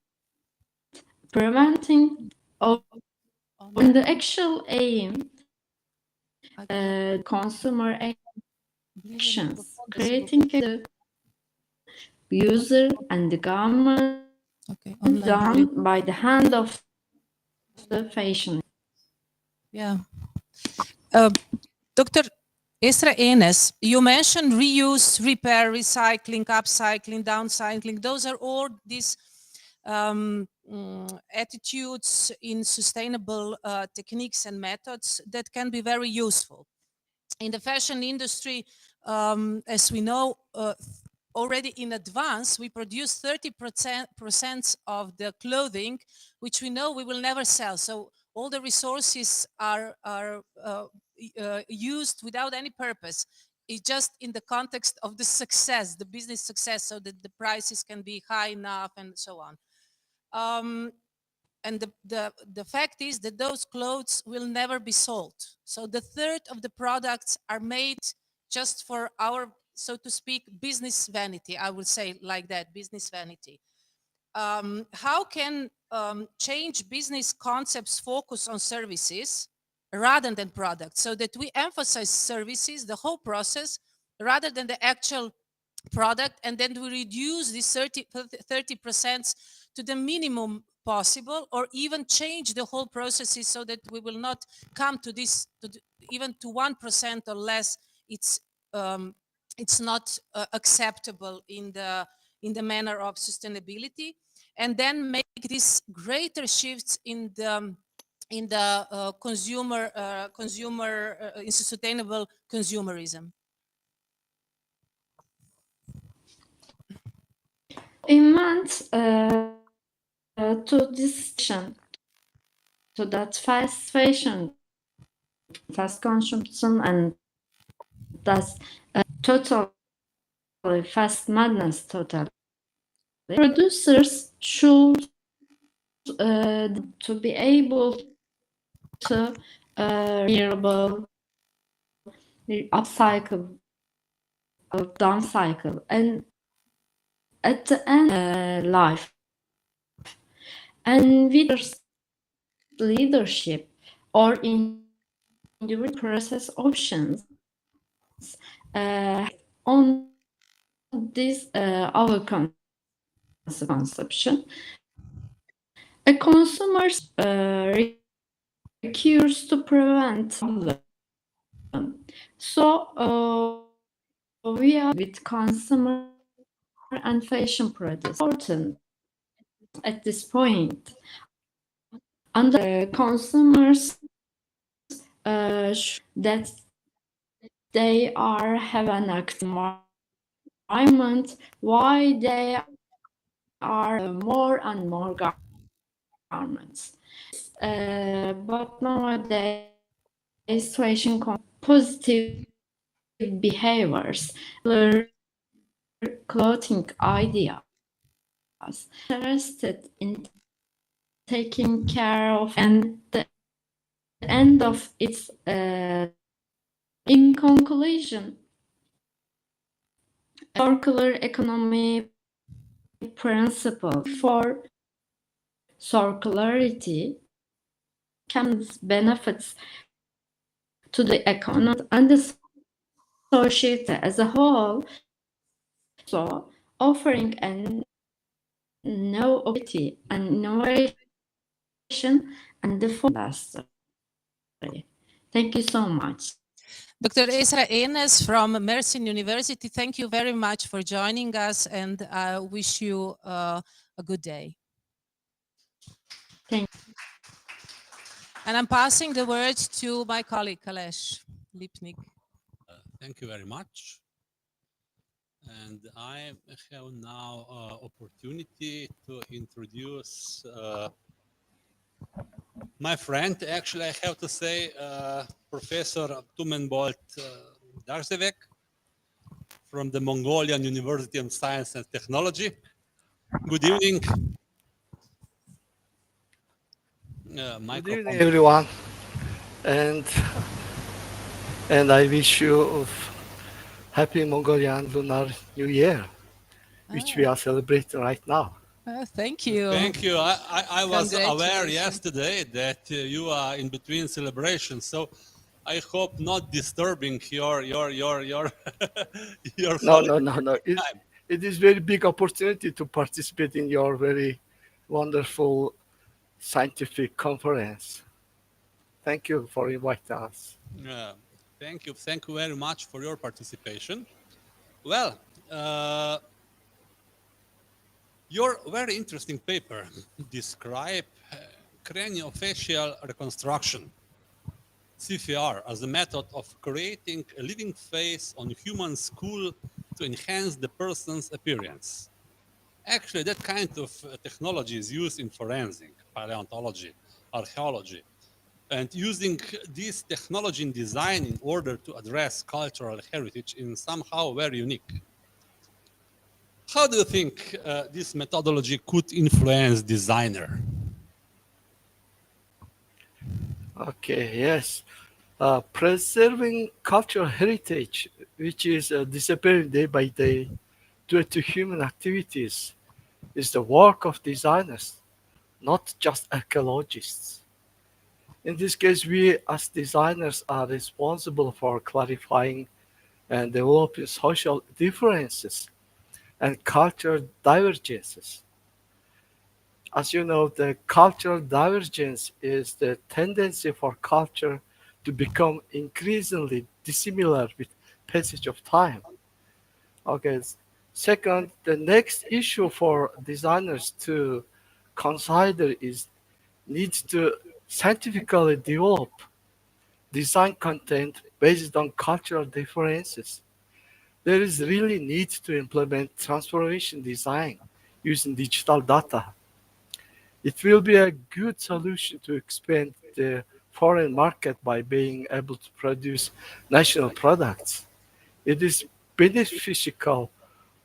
preventing and the actual aim, consumer actions, creating the user and the garment done by the hand of the fashion. Yeah. Dr. Esra Enes, you mentioned reuse, repair, recycling, upcycling, downcycling. Those are all these attitudes in sustainable techniques and methods that can be very useful. In the fashion industry, as we know, already in advance, we produce 30% of the clothing, which we know we will never sell. So all the resources are used without any purpose. It's just in the context of the success, the business success, so that the prices can be high enough and so on. And the fact is that those clothes will never be sold. So the third of the products are made just for our, so to speak, business vanity. I would say like that, business vanity. How can change business concepts focus on services rather than products, so that we emphasize services, the whole process, rather than the actual product, and then we reduce this 30% to the minimum possible, or even change the whole processes so that we will not come to this, even to 1% or less. It's not acceptable in the manner of sustainability, and then make these greater shifts in the in sustainable consumerism. In months to this to that fast fashion, fast consumption, and that's totally fast madness. Totally, producers should to be able to renewable, upcycle, downcycle, and at the end life. And with leadership or individual process options on this our consumption, a consumer requires to prevent problem. So we are with consumer and fashion products important at this point. Under consumers that they are have an active environment, why they are more and more garments. But nowadays, fashion positive behaviors, clothing ideas, interested in taking care of, and the end of its in conclusion, circular economy principle for circularity comes benefits to the economy and the society as a whole, so offering an innovation and innovation and the industry. Thank you so much. Dr. Esra Enes from Mersin University, thank you very much for joining us, and I wish you a good day. Thank you. And I'm passing the word to my colleague, Kalesh Lipnik. Thank you very much. And I have now opportunity to introduce my friend. Actually, I have to say Professor Tumenbolt Darzevek from the Mongolian University of Science and Technology. Good evening. Good evening, everyone, and I wish you a happy Mongolian Lunar New Year. which we are celebrating right now. Thank you. Thank you. I was aware Congratulations. yesterday that you are in between celebrations, so I hope not disturbing your your No, holiday no, no, no. time. It is very big opportunity to participate in your very wonderful scientific conference. Thank you for inviting us. Thank you very much for your participation. Well, your very interesting paper describe craniofacial reconstruction, CFR, as a method of creating a living face on human skull to enhance the person's appearance. Actually, that kind of technology is used in forensic, paleontology, archaeology, and using this technology in design in order to address cultural heritage in somehow very unique. How do you think this methodology could influence designer? Okay, yes. Preserving cultural heritage, which is disappearing day by day due to human activities, is the work of designers, not just archaeologists. In this case, we as designers are responsible for clarifying and developing social differences and cultural divergences. As you know, the cultural divergence is the tendency for culture to become increasingly dissimilar with passage of time. Okay. Second, the next issue for designers to consider is needs to scientifically develop design content based on cultural differences. There is really need to implement transformation design using digital data. It will be a good solution to expand the foreign market by being able to produce national products. It is beneficial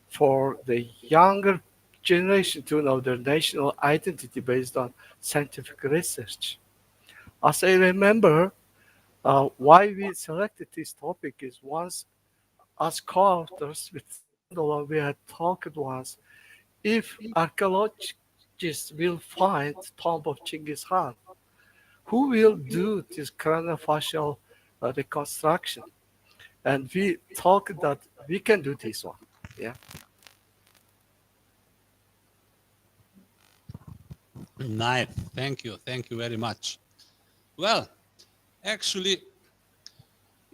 for the younger generation to know their national identity based on scientific research. As I remember, why we selected this topic is once as co-authors with Sandala, we had talked once if archaeologists will find tomb of Genghis Khan, who will do this craniofacial reconstruction? And we talked that we can do this one. Yeah. Nice. Thank you very much. Well, actually,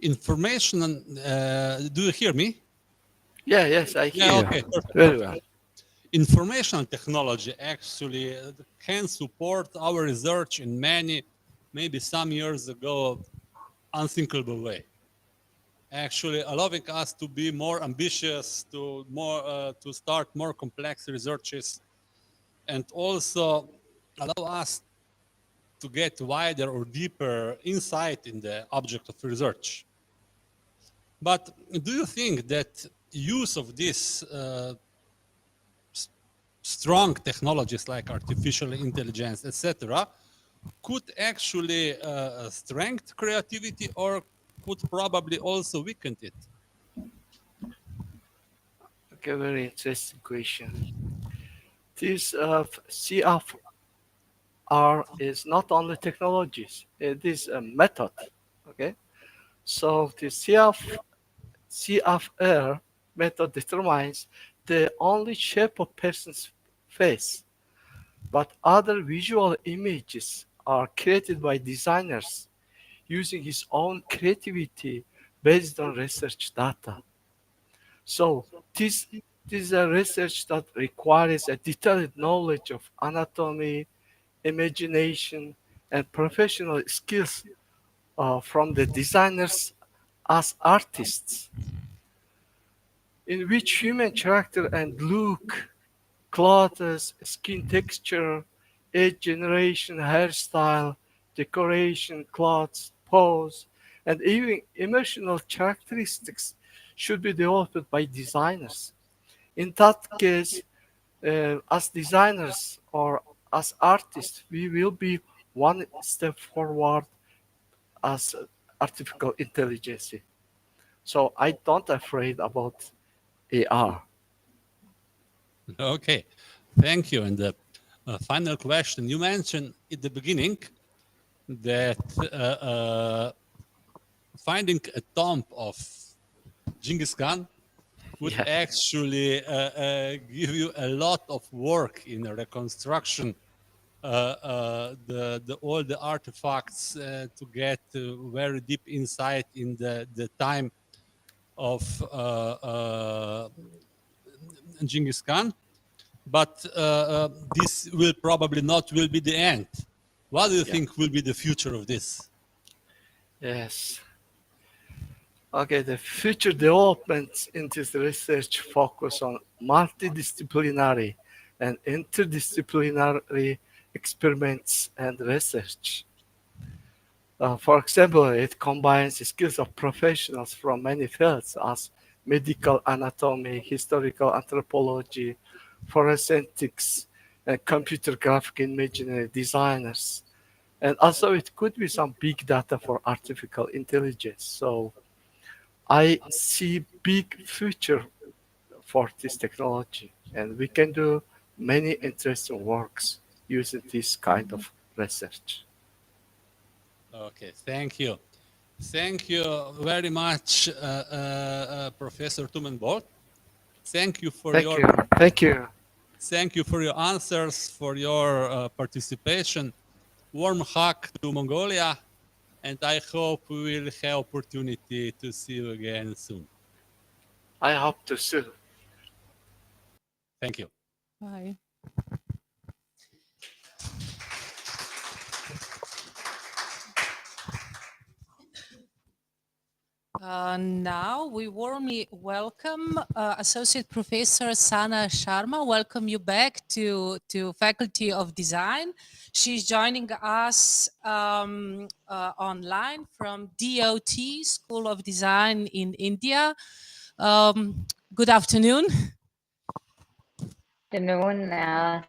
information. Do you hear me? Yeah, yes, I Yeah. hear Okay. you. Perfect. Very Perfect. well. Information technology actually can support our research in many, maybe some years ago, unthinkable way. Actually, allowing us to be more ambitious, to start more complex researches, and also allow us to get wider or deeper insight in the object of research. But do you think that use of this strong technologies like artificial intelligence, etc., could actually strengthen creativity or could probably also weaken it? Okay, very interesting question. This CFR is not only technologies; it is a method. Okay, so the CFR method determines the only shape of person's face, but other visual images are created by designers using his own creativity based on research data. So this is a research that requires a detailed knowledge of anatomy, imagination, and professional skills from the designers as artists, in which human character and look, clothes, skin texture, age generation, hairstyle, decoration, clothes, pose, and even emotional characteristics should be developed by designers. In that case, as designers or as artists, we will be one step forward as artificial intelligence. So I don't afraid about AR. Okay, thank you. And the final question, you mentioned at the beginning that finding a tomb of Genghis Khan would Yeah. actually give you a lot of work in the reconstruction, the all the artifacts to get very deep insight in the time of Genghis Khan. But this will probably not will be the end. What do you Yeah. think will be the future of this? Yes. Okay, the future developments in this research focus on multidisciplinary and interdisciplinary experiments and research. For example, it combines the skills of professionals from many fields as medical anatomy, historical anthropology, forensics, and computer graphic imagery designers. And also it could be some big data for artificial intelligence. So I see big future for this technology, and we can do many interesting works using this kind of research. Okay, thank you. Thank you very much, Professor Tumenbolt. Thank you for Thank your you. Thank you. thank you for your answers, for your participation. Warm hug to Mongolia, and I hope we will have opportunity to see you again soon. I hope to see. Thank you. Bye. Now we warmly welcome Associate Professor Sana Sharma. Welcome you back to Faculty of Design. She's joining us online from DOT, School of Design in India. Good afternoon. Afternoon.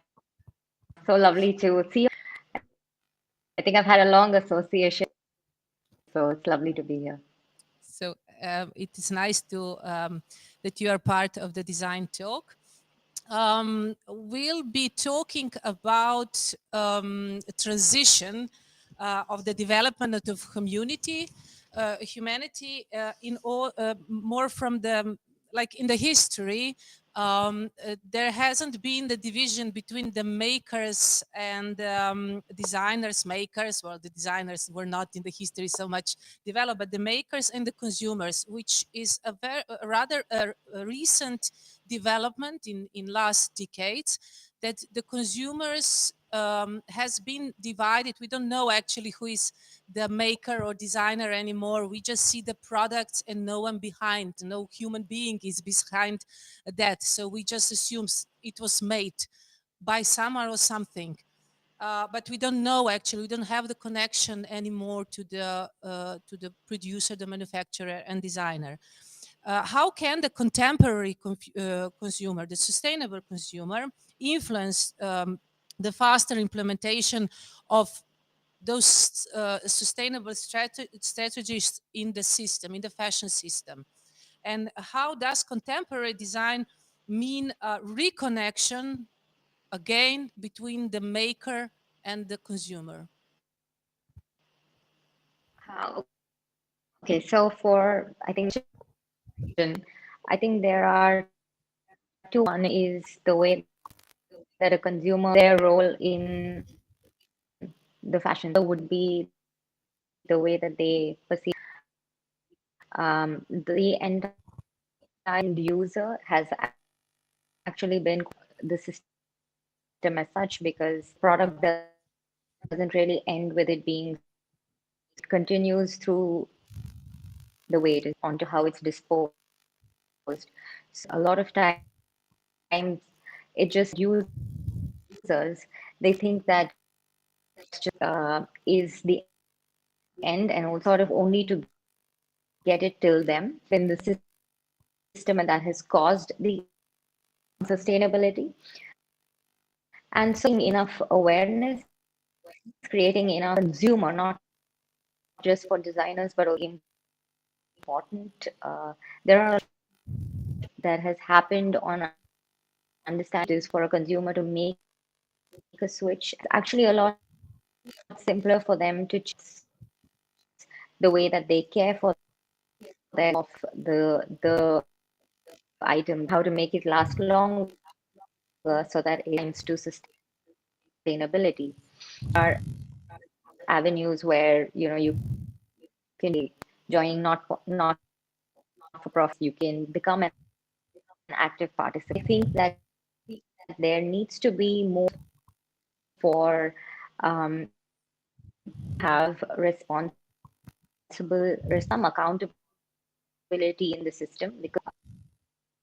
So lovely to see you. I think I've had a long association, so it's lovely to be here. So it is nice to that you are part of the design talk. We'll be talking about transition of the development of community, humanity in all more from the like in the history. There hasn't been the division between the makers and designers. Makers, well, the designers were not in the history so much developed, but the makers and the consumers, which is a very rather a recent development in last decades, that the consumers has been divided. We don't know actually who is the maker or designer anymore. We just see the products and no one behind. No human being is behind that. So we just assume it was made by someone or something. But we don't know actually. We don't have the connection anymore to the producer, the manufacturer, and designer. How can the contemporary consumer, the sustainable consumer, influence the faster implementation of those sustainable strategies in the system, in the fashion system? And how does contemporary design mean reconnection again between the maker and the consumer? Okay, so for I think there are two. One is the way that a consumer, their role in the fashion would be the way that they perceive the entire end user has actually been the system as such, because product doesn't really end with it being, it continues through the way it is onto how it's disposed. So a lot of times it just users, they think that is the end, and also sort of only to get it till them in the system, and that has caused the sustainability. And so enough awareness, creating enough consumer, not just for designers, but also important. There are that has happened on understand is for a consumer to make a switch. It's actually a lot simpler for them to choose the way that they care for their of the item, how to make it last longer so that it aims to sustainability. Are avenues where you can be joining not for profit. You can become an active participant. I think that there needs to be more for have some accountability in the system, because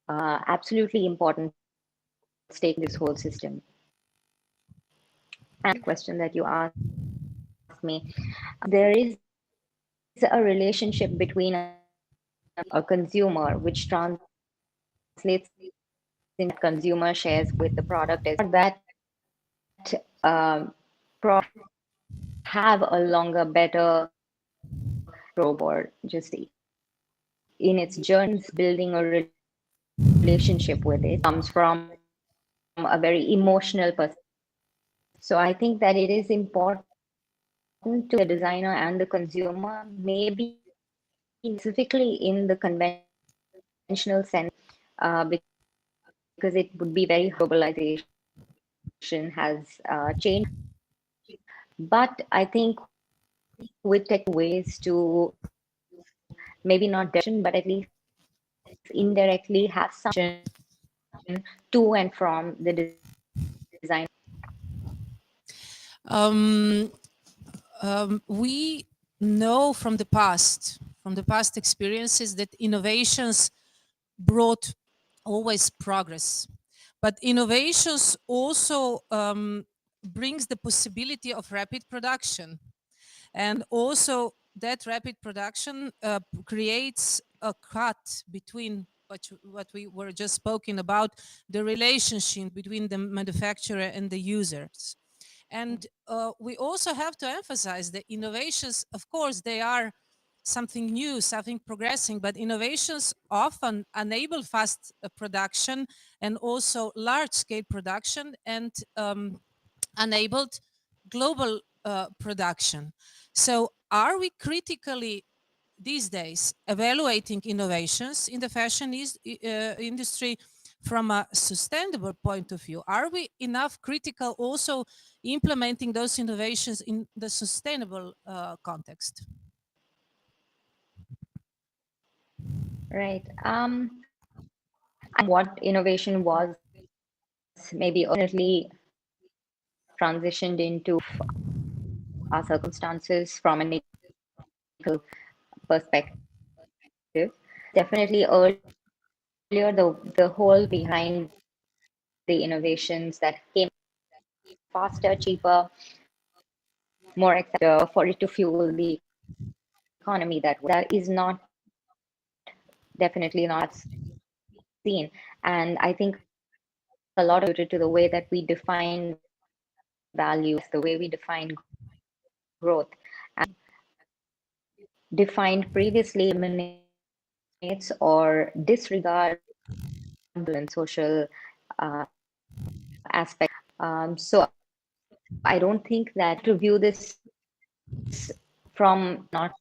absolutely important stake in this whole system. And question that you asked me, there is a relationship between a consumer, which translates in consumer shares with the product, is that um, have a longer, better robot just in its journeys building a relationship with it comes from a very emotional perspective. So I think that it is important to the designer and the consumer, maybe specifically in the conventional sense, because it would be very globalization has changed. But I think with tech ways to maybe not direction, but at least indirectly have some to and from the design. We know from the past experiences, that innovations brought always progress, but innovations also brings the possibility of rapid production, and also that rapid production creates a cut between what we were just speaking about, the relationship between the manufacturer and the users. And we also have to emphasize that innovations, of course, they are something new, something progressing, but innovations often enable fast production and also large scale production, and enabled global production. So are we critically these days evaluating innovations in the fashion industry from a sustainable point of view? Are we enough critical also implementing those innovations in the sustainable context? Right. What innovation was maybe ultimately transitioned into our circumstances from an ethical perspective. Definitely earlier, the whole behind the innovations that came faster, cheaper, more acceptable for it to fuel the economy, that is not definitely not seen. And I think a lot of it to the way that we define values, the way we define growth, and defined previously eliminates or disregard and social aspect. So I don't think that to view this from not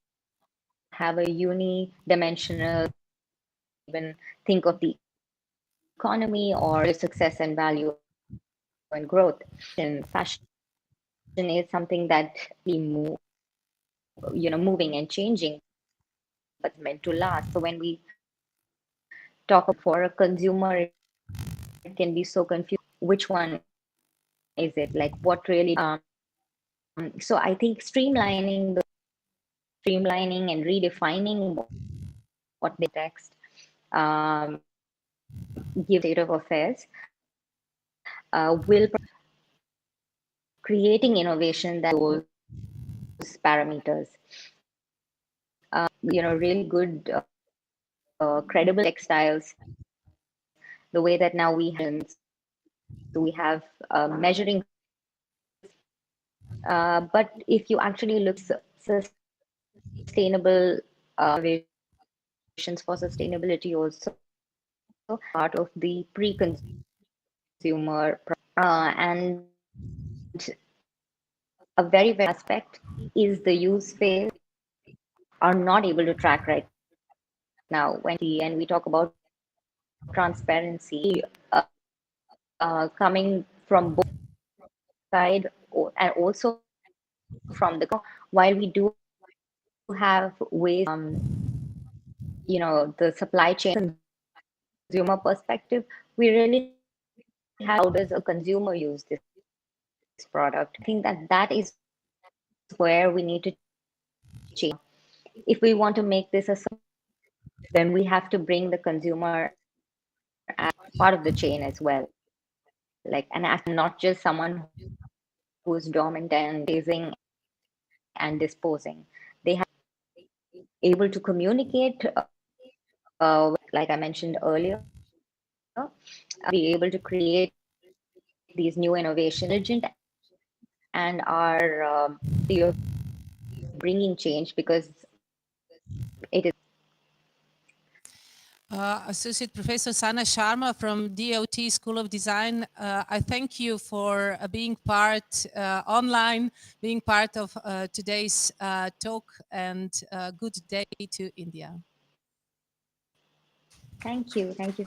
have a unidimensional, even think of the economy or success and value and growth. And fashion is something that we move, moving and changing, but it's meant to last. So when we talk for a consumer, it can be so confused. Which one is it? Like what really? So I think streamlining and redefining what the text give state of affairs will creating innovation that those parameters. Really good, credible textiles. The way that now we have measuring. But if you actually look sustainable innovations for sustainability also part of the pre-consumer consumer and a very, very aspect is the use phase are not able to track right now. When and we talk about transparency coming from both sides and also from the while we do have ways the supply chain consumer perspective, we really have how does a consumer use this product. I think that is where we need to change. If we want to make this a then we have to bring the consumer as part of the chain as well, like and not just someone who's dormant and chasing and disposing. They have able to communicate like I mentioned earlier, be able to create these new innovation and are bringing change because it is. Associate Professor Sana Sharma from DOT School of Design, I thank you for being part online, being part of today's talk, and good day to India. Thank you. Thank you.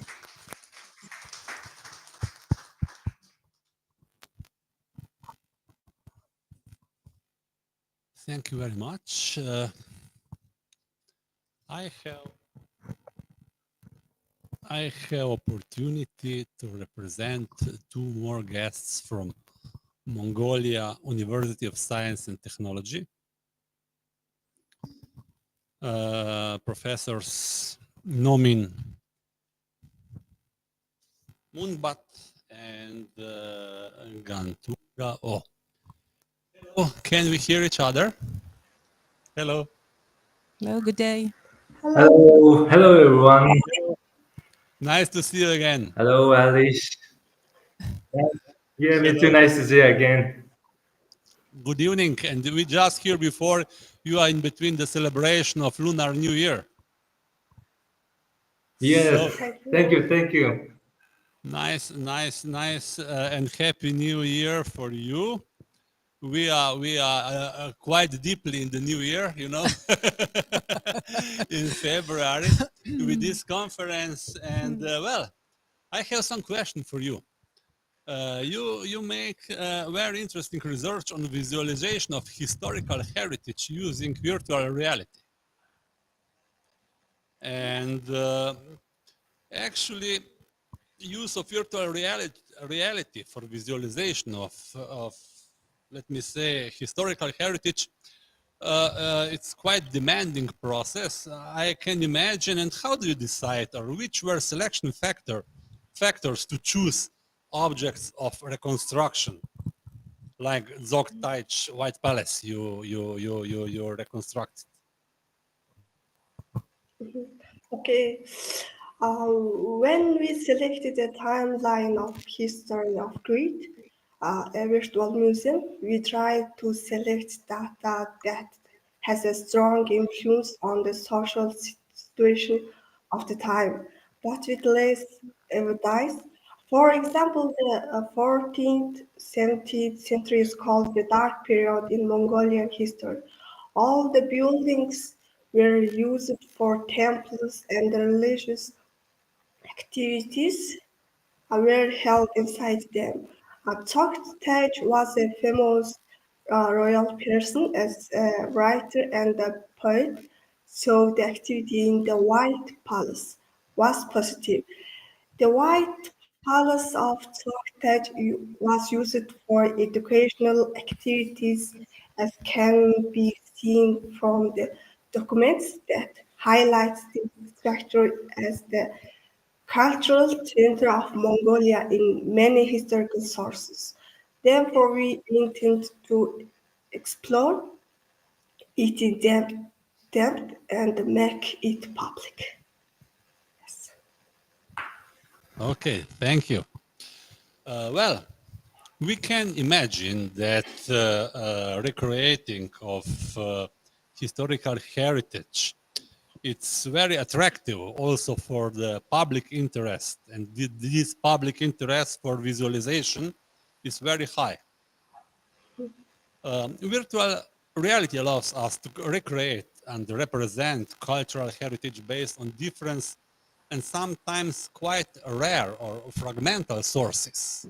Thank you very much. I have opportunity to represent two more guests from Mongolia University of Science and Technology. Professors Nomin Munbat and Gantuga. Oh, can we hear each other? Hello. Hello, good day. Hello, hello everyone. Nice to see you again. Hello, Alice. Yeah, me too. Nice to see you again. Good evening. And we just hear before you are in between the celebration of Lunar New Year. Yes, So, thank you. Nice, and happy New Year for you. We are quite deeply in the new year, you know, in February with this conference. And well, I have some question for you. You make very interesting research on visualization of historical heritage using virtual reality. And actually, use of virtual reality for visualization of let me say historical heritage, it's quite demanding process. I can imagine. And how do you decide, or which were selection factors to choose objects of reconstruction, like Zogtach White Palace you reconstructed? Okay. When we selected a timeline of history of Crete, a virtual museum, we tried to select data that has a strong influence on the social situation of the time, but with less evidence. For example, the 14th, 17th century is called the dark period in Mongolian history. All the buildings were used for temples and religious activities were held inside them. Toktaj was a famous royal person as a writer and a poet, so the activity in the White Palace was positive. The White Palace of Toktaj was used for educational activities, as can be seen from the documents that highlights the structure as the cultural center of Mongolia in many historical sources. Therefore, we intend to explore it in depth and make it public. Yes. Okay, thank you. Well, we can imagine that recreating of historical heritage it's very attractive also for the public interest, and this public interest for visualization is very high. Virtual reality allows us to recreate and represent cultural heritage based on different and sometimes quite rare or fragmental sources.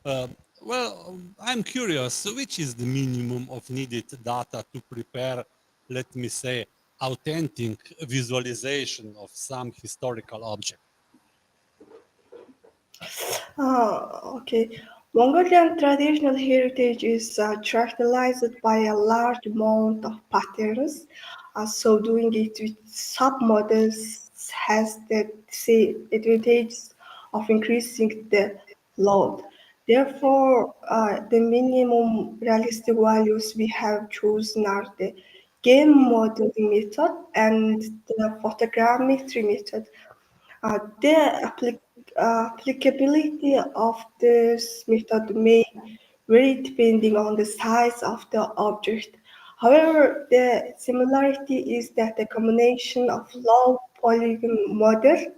Well, I'm curious, which is the minimum of needed data to prepare, let me say, authentic visualization of some historical object? Okay. Mongolian traditional heritage is characterized by a large amount of patterns. So doing it with submodels has the advantage of increasing the load. Therefore, the minimum realistic values we have chosen are the game modeling method and the photogrammetry method. The applicability of this method may vary depending on the size of the object. However, the similarity is that the combination of low polygon model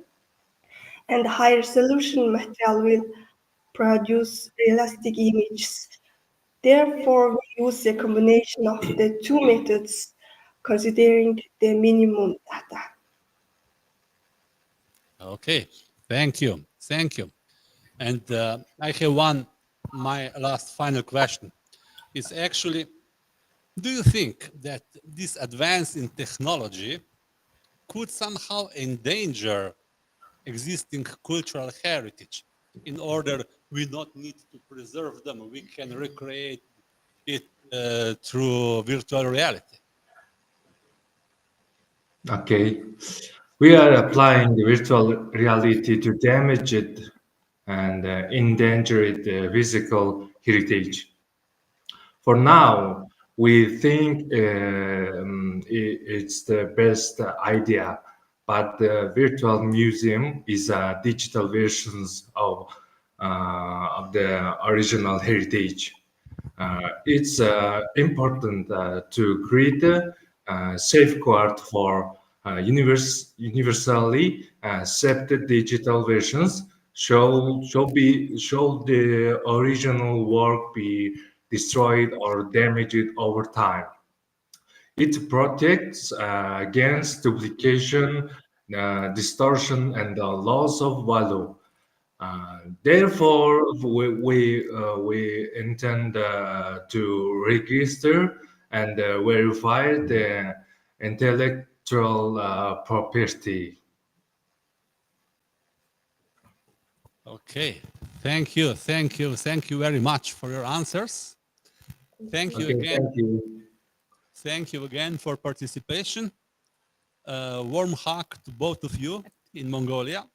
and high resolution material will produce realistic images. Therefore, we use a combination of the two methods considering the minimum data. Okay, thank you, thank you. And I have my last final question is actually, do you think that this advance in technology could somehow endanger existing cultural heritage? In order we not need to preserve them, we can recreate it through virtual reality. Okay. We are applying the virtual reality to damage it and endanger it physical heritage. For now, we think it's the best idea, but the virtual museum is a digital versions of the original heritage. It's important to create a safeguard for universally accepted digital versions. Should the original work be destroyed or damaged over time? It protects against duplication, distortion, and the loss of value. Therefore, we intend to register and verify the intellectual property. Okay, thank you, thank you, thank you very much for your answers. Thank you Okay, again. thank you. Thank you again for participation. Warm hug to both of you in Mongolia.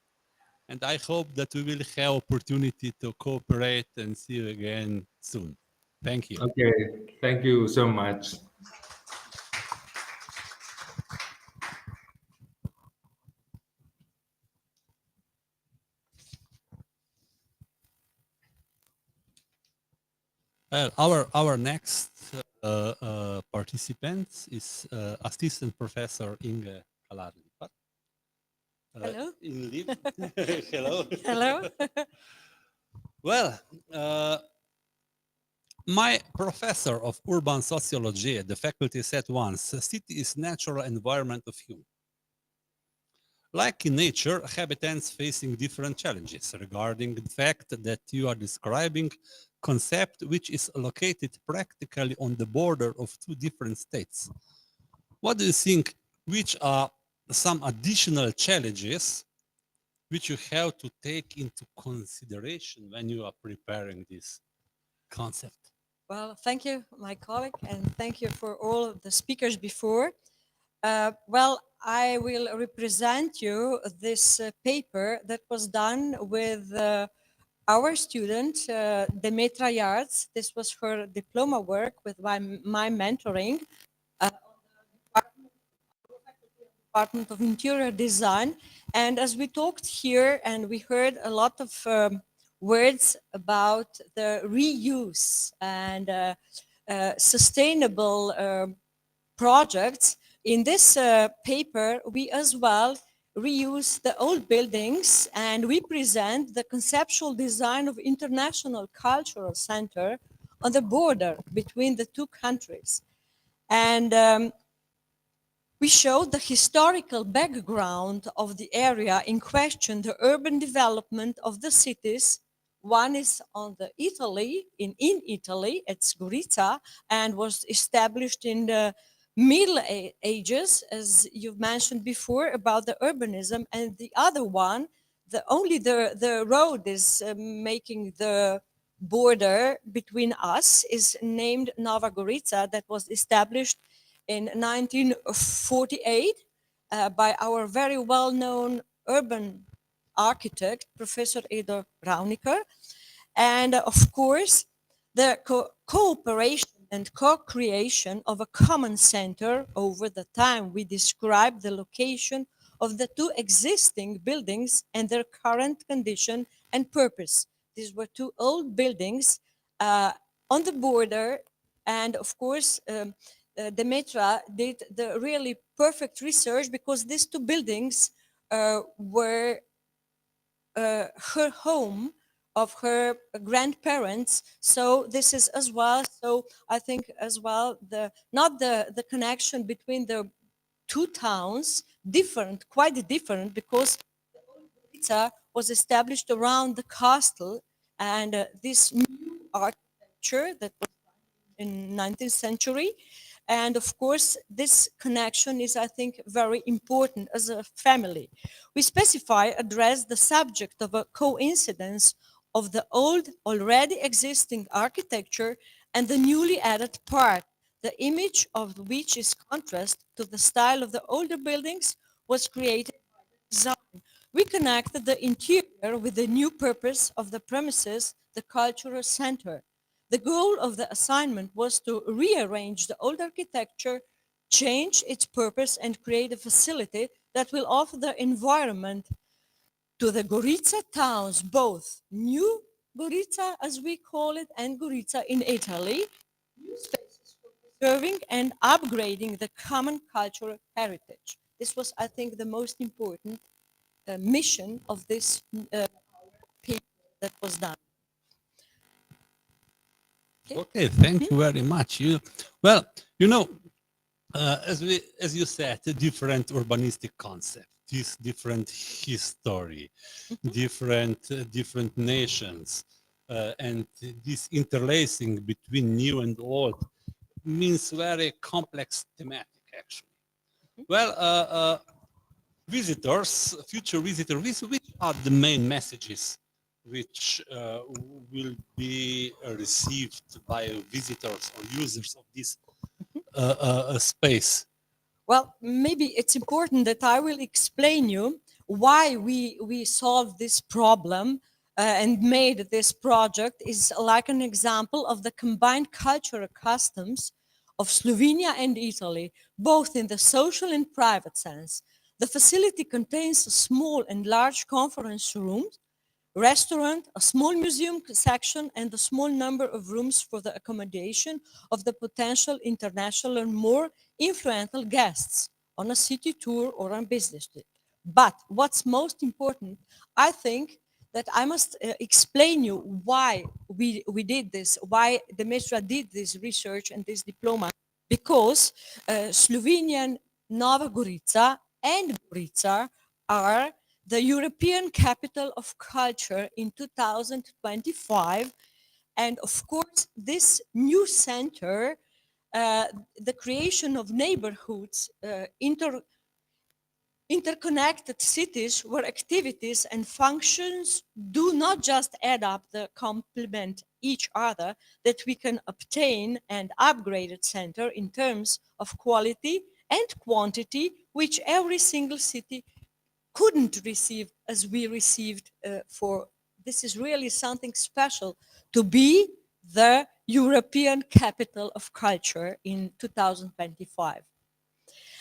And I hope that we will have opportunity to cooperate and see you again soon. Thank you. Okay, thank you so much. Our next participant is Assistant Professor Inge Kalarlipat. Hello. In Lib. Hello. Hello. Well, my professor of urban sociology at the faculty said once, "A city is natural environment of human. Like in nature, habitants facing different challenges regarding the fact that you are describing concept which is located practically on the border of two different states. What do you think, which are some additional challenges which you have to take into consideration when you are preparing this concept?" Well, thank you, my colleague, and thank you for all the speakers before. Well, I will represent you this paper that was done with our student, Demetra Yards. This was her diploma work with my mentoring. Department of Interior Design. And as we talked here and we heard a lot of words about the reuse and sustainable projects, in this paper, we as well reuse the old buildings, and we present the conceptual design of International Cultural Center on the border between the two countries. And we showed the historical background of the area in question, the urban development of the cities. One is on the Italy, in Italy, it's Gorizia, and was established in the Middle Ages, as you've mentioned before, about the urbanism. And the other one, the road is making the border between us, is named Nova Gorizia, that was established in 1948 by our very well-known urban architect, Professor Edo Rauniker. And of course, the cooperation and co-creation of a common center over the time. We describe the location of the two existing buildings and their current condition and purpose. These were two old buildings on the border, and of course, Demetra did the really perfect research, because these two buildings were her home of her grandparents. So this is as well, so I think as well, not the connection between the two towns, different, quite different, because Gorizia was established around the castle, and this new architecture that was in 19th century. And of course, this connection is, I think, very important as a family. We address the subject of a coincidence of the old, already existing architecture and the newly added part, the image of which is contrast to the style of the older buildings was created by the design. We connected the interior with the new purpose of the premises, the cultural center. The goal of the assignment was to rearrange the old architecture, change its purpose, and create a facility that will offer the environment to the Gorizia towns, both new Gorizia, as we call it, and Gorizia in Italy, new spaces for preserving and upgrading the common cultural heritage. This was, I think, the most important mission of this paper that was done. Okay, thank you very much. Well, as you said, a different urbanistic concept, this different history, different nations, and this interlacing between new and old means very complex thematic, actually. Well, visitors, future visitors, which are the main messages which will be received by visitors or users of this space? Well, maybe it's important that I will explain you why we solved this problem and made this project is like an example of the combined cultural customs of Slovenia and Italy, both in the social and private sense. The facility contains a small and large conference rooms, restaurant, a small museum section, and a small number of rooms for the accommodation of the potential international and more influential guests on a city tour or on business trip. But what's most important, I think that I must explain you why we did this, why Demetra did this research and this diploma, because Slovenian Nova Gorica and Gorica are the European Capital of Culture in 2025. And of course, this new center, the creation of neighborhoods, interconnected cities where activities and functions do not just add up, they complement each other, that we can obtain an upgraded center in terms of quality and quantity, which every single city couldn't receive as we received for. This is really something special to be the European capital of culture in 2025.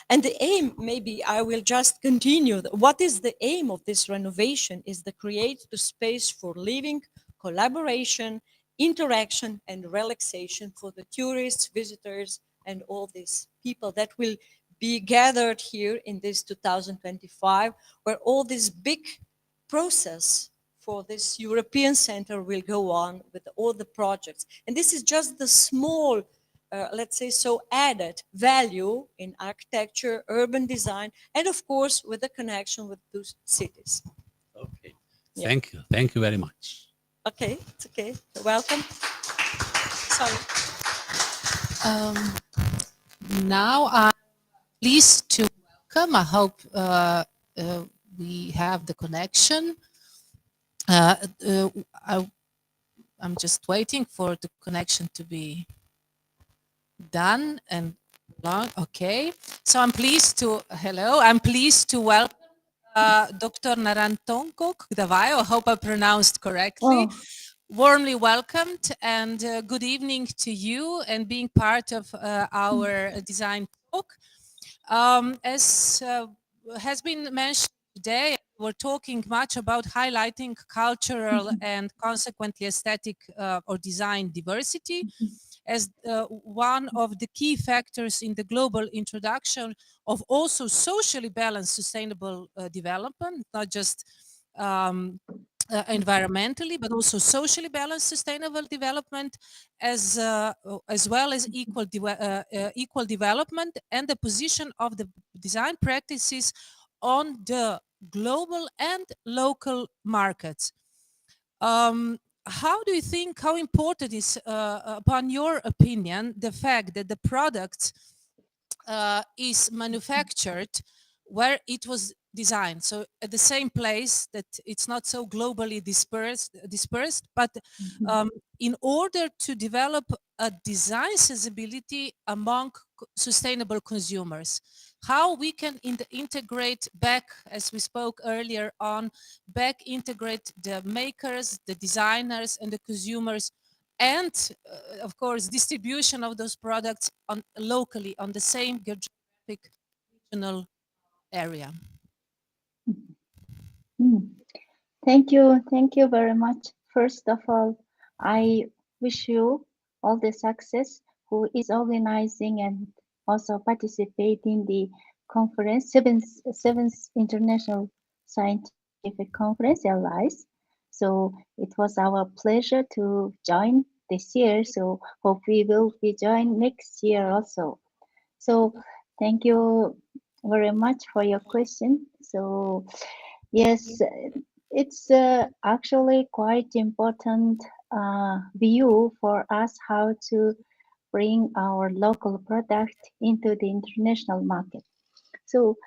And the aim, maybe I will just continue. What is the aim of this renovation is to create the space for living, collaboration, interaction, and relaxation for the tourists, visitors, and all these people that will be gathered here in this 2025, where all this big process for this European Center will go on with all the projects. And this is just the small, let's say so, added value in architecture, urban design, and of course with the connection with those cities. Okay. Yeah. Thank you. Thank you very much. Okay, it's okay. You're welcome. Sorry. Now I'm pleased to welcome, I hope we have the connection. I'm just waiting for the connection to be done and long. Okay, so I'm pleased to, hello, I'm pleased to welcome Dr. Narantonko Kdavayo. I hope I pronounced correctly. Oh, Warmly welcomed, and good evening to you and being part of our design talk. As has been mentioned today, we're talking much about highlighting cultural and consequently aesthetic or design diversity as one of the key factors in the global introduction of also socially balanced sustainable development, not just environmentally, but also socially balanced sustainable development, as well as equal development, and the position of the design practices on the global and local markets. How do you think, how important is, upon your opinion, the fact that the product is manufactured where it was designed, so at the same place, that it's not so globally dispersed, but in order to develop a design sensibility among sustainable consumers, how we can integrate back, as we spoke earlier on, back integrate the makers, the designers, and the consumers, and of course distribution of those products on locally on the same geographic regional area. mm. Thank you very much. First of all, I wish you all the success who is organizing and also participating the conference, seventh International Scientific Conference, A.L.I.C.E. So it was our pleasure to join this year. So hope we will be joined next year also. So thank you very much for your question. So yes, it's actually quite important view for us how to bring our local product into the international market. So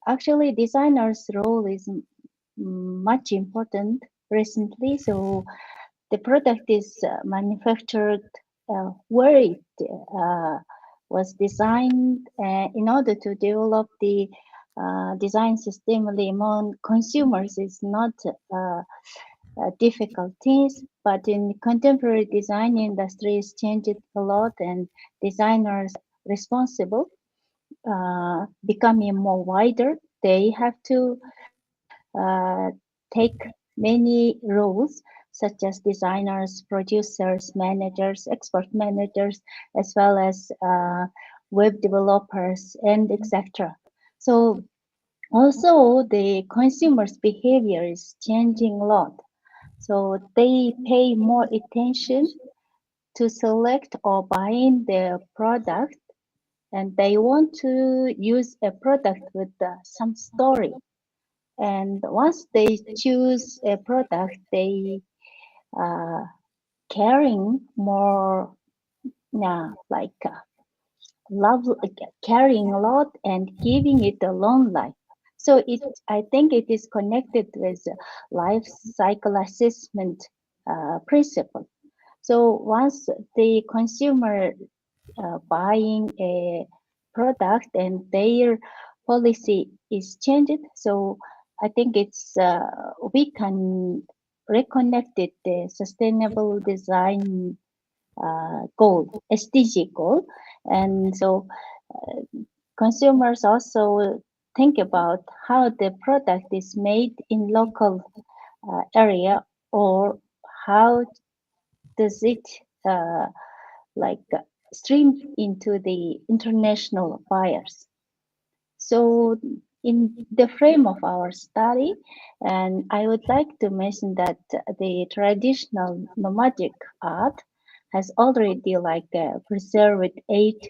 actually designers' role is much important recently. So the product is manufactured where it was designed in order to develop the design systemically among consumers is not difficulties, but in contemporary design industry is changed a lot, and designers responsible becoming more wider. They have to take many roles such as designers, producers, managers, export managers, as well as web developers, and etc. So also the consumers' behavior is changing a lot. So they pay more attention to select or buying the product, and they want to use a product with some story. And once they choose a product, they caring more, like love, caring a lot and giving it a long life. So I think it is connected with life cycle assessment principle. So once the consumer buying a product and their policy is changed, so I think it's we can reconnect it the sustainable design goal, SDG goal, and so consumers also think about how the product is made in local area, or how does it like stream into the international buyers. So in the frame of our study, and I would like to mention that the traditional nomadic art has already preserved 8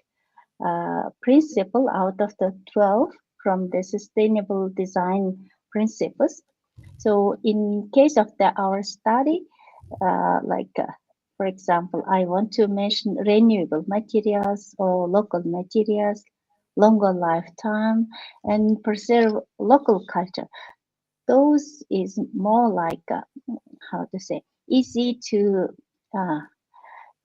principles out of the 12 from the sustainable design principles. So in case of our study, for example, I want to mention renewable materials or local materials, longer lifetime, and preserve local culture. Those is more how to say, easy to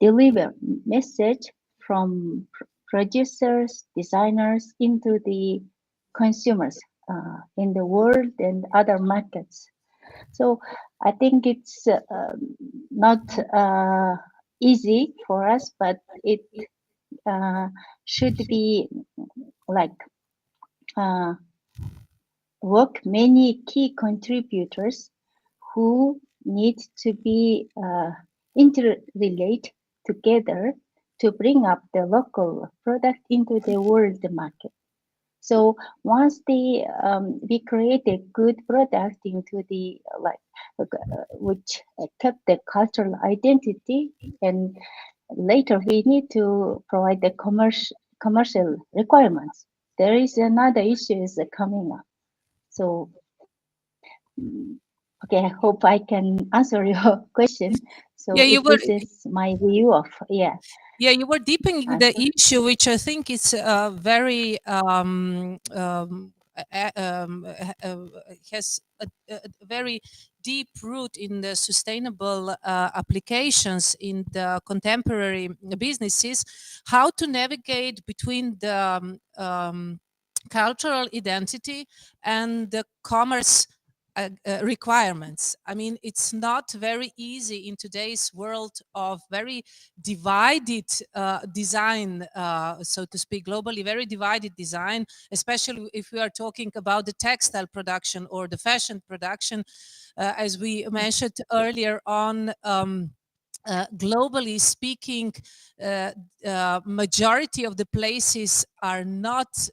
deliver message from producers, designers into the consumers in the world and other markets. So I think it's not easy for us, but it should be work many key contributors who need to be interrelate together to bring up the local product into the world market. So once we create a good product into the which kept the cultural identity, and later we need to provide the commercial requirements. There is another issue is coming up. So okay, I hope I can answer your question. So Yeah, this is my view of Yeah, you were deepening the issue, which I think is very has a very deep root in the sustainable applications in the contemporary businesses. How to navigate between the cultural identity and the commerce requirements. I mean, it's not very easy in today's world of very divided design, so to speak, globally very divided design, especially if we are talking about the textile production or the fashion production, as we mentioned earlier on. Globally speaking, majority of the places are not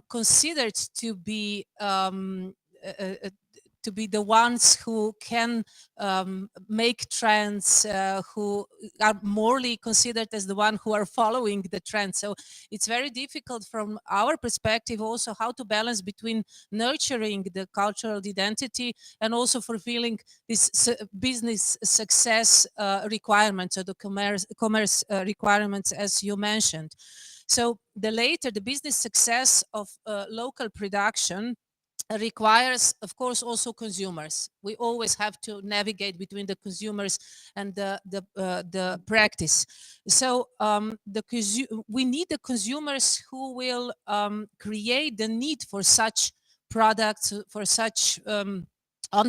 considered to be the ones who can make trends, who are morally considered as the one who are following the trend. So it's very difficult from our perspective also how to balance between nurturing the cultural identity and also fulfilling this business success requirements or the commerce requirements, as you mentioned. So the business success of local production requires, of course, also consumers. We always have to navigate between the consumers and the practice. So we need the consumers who will create the need for such products, for such on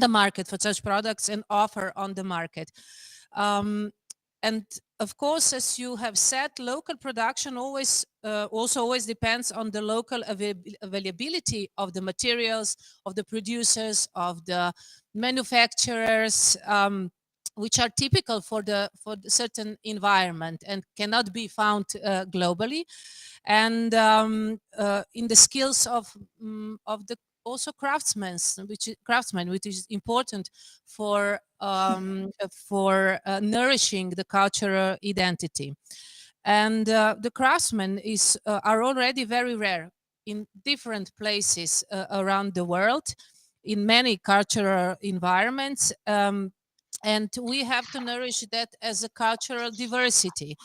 the market, for such products and offer on the market. And of course, as you have said, local production always always depends on the local availability of the materials, of the producers, of the manufacturers, which are typical for the certain environment and cannot be found globally. And in the skills of the also craftsmen, which is important for nourishing the cultural identity. And the craftsmen are already very rare in different places around the world, in many cultural environments. And we have to nourish that as a cultural diversity.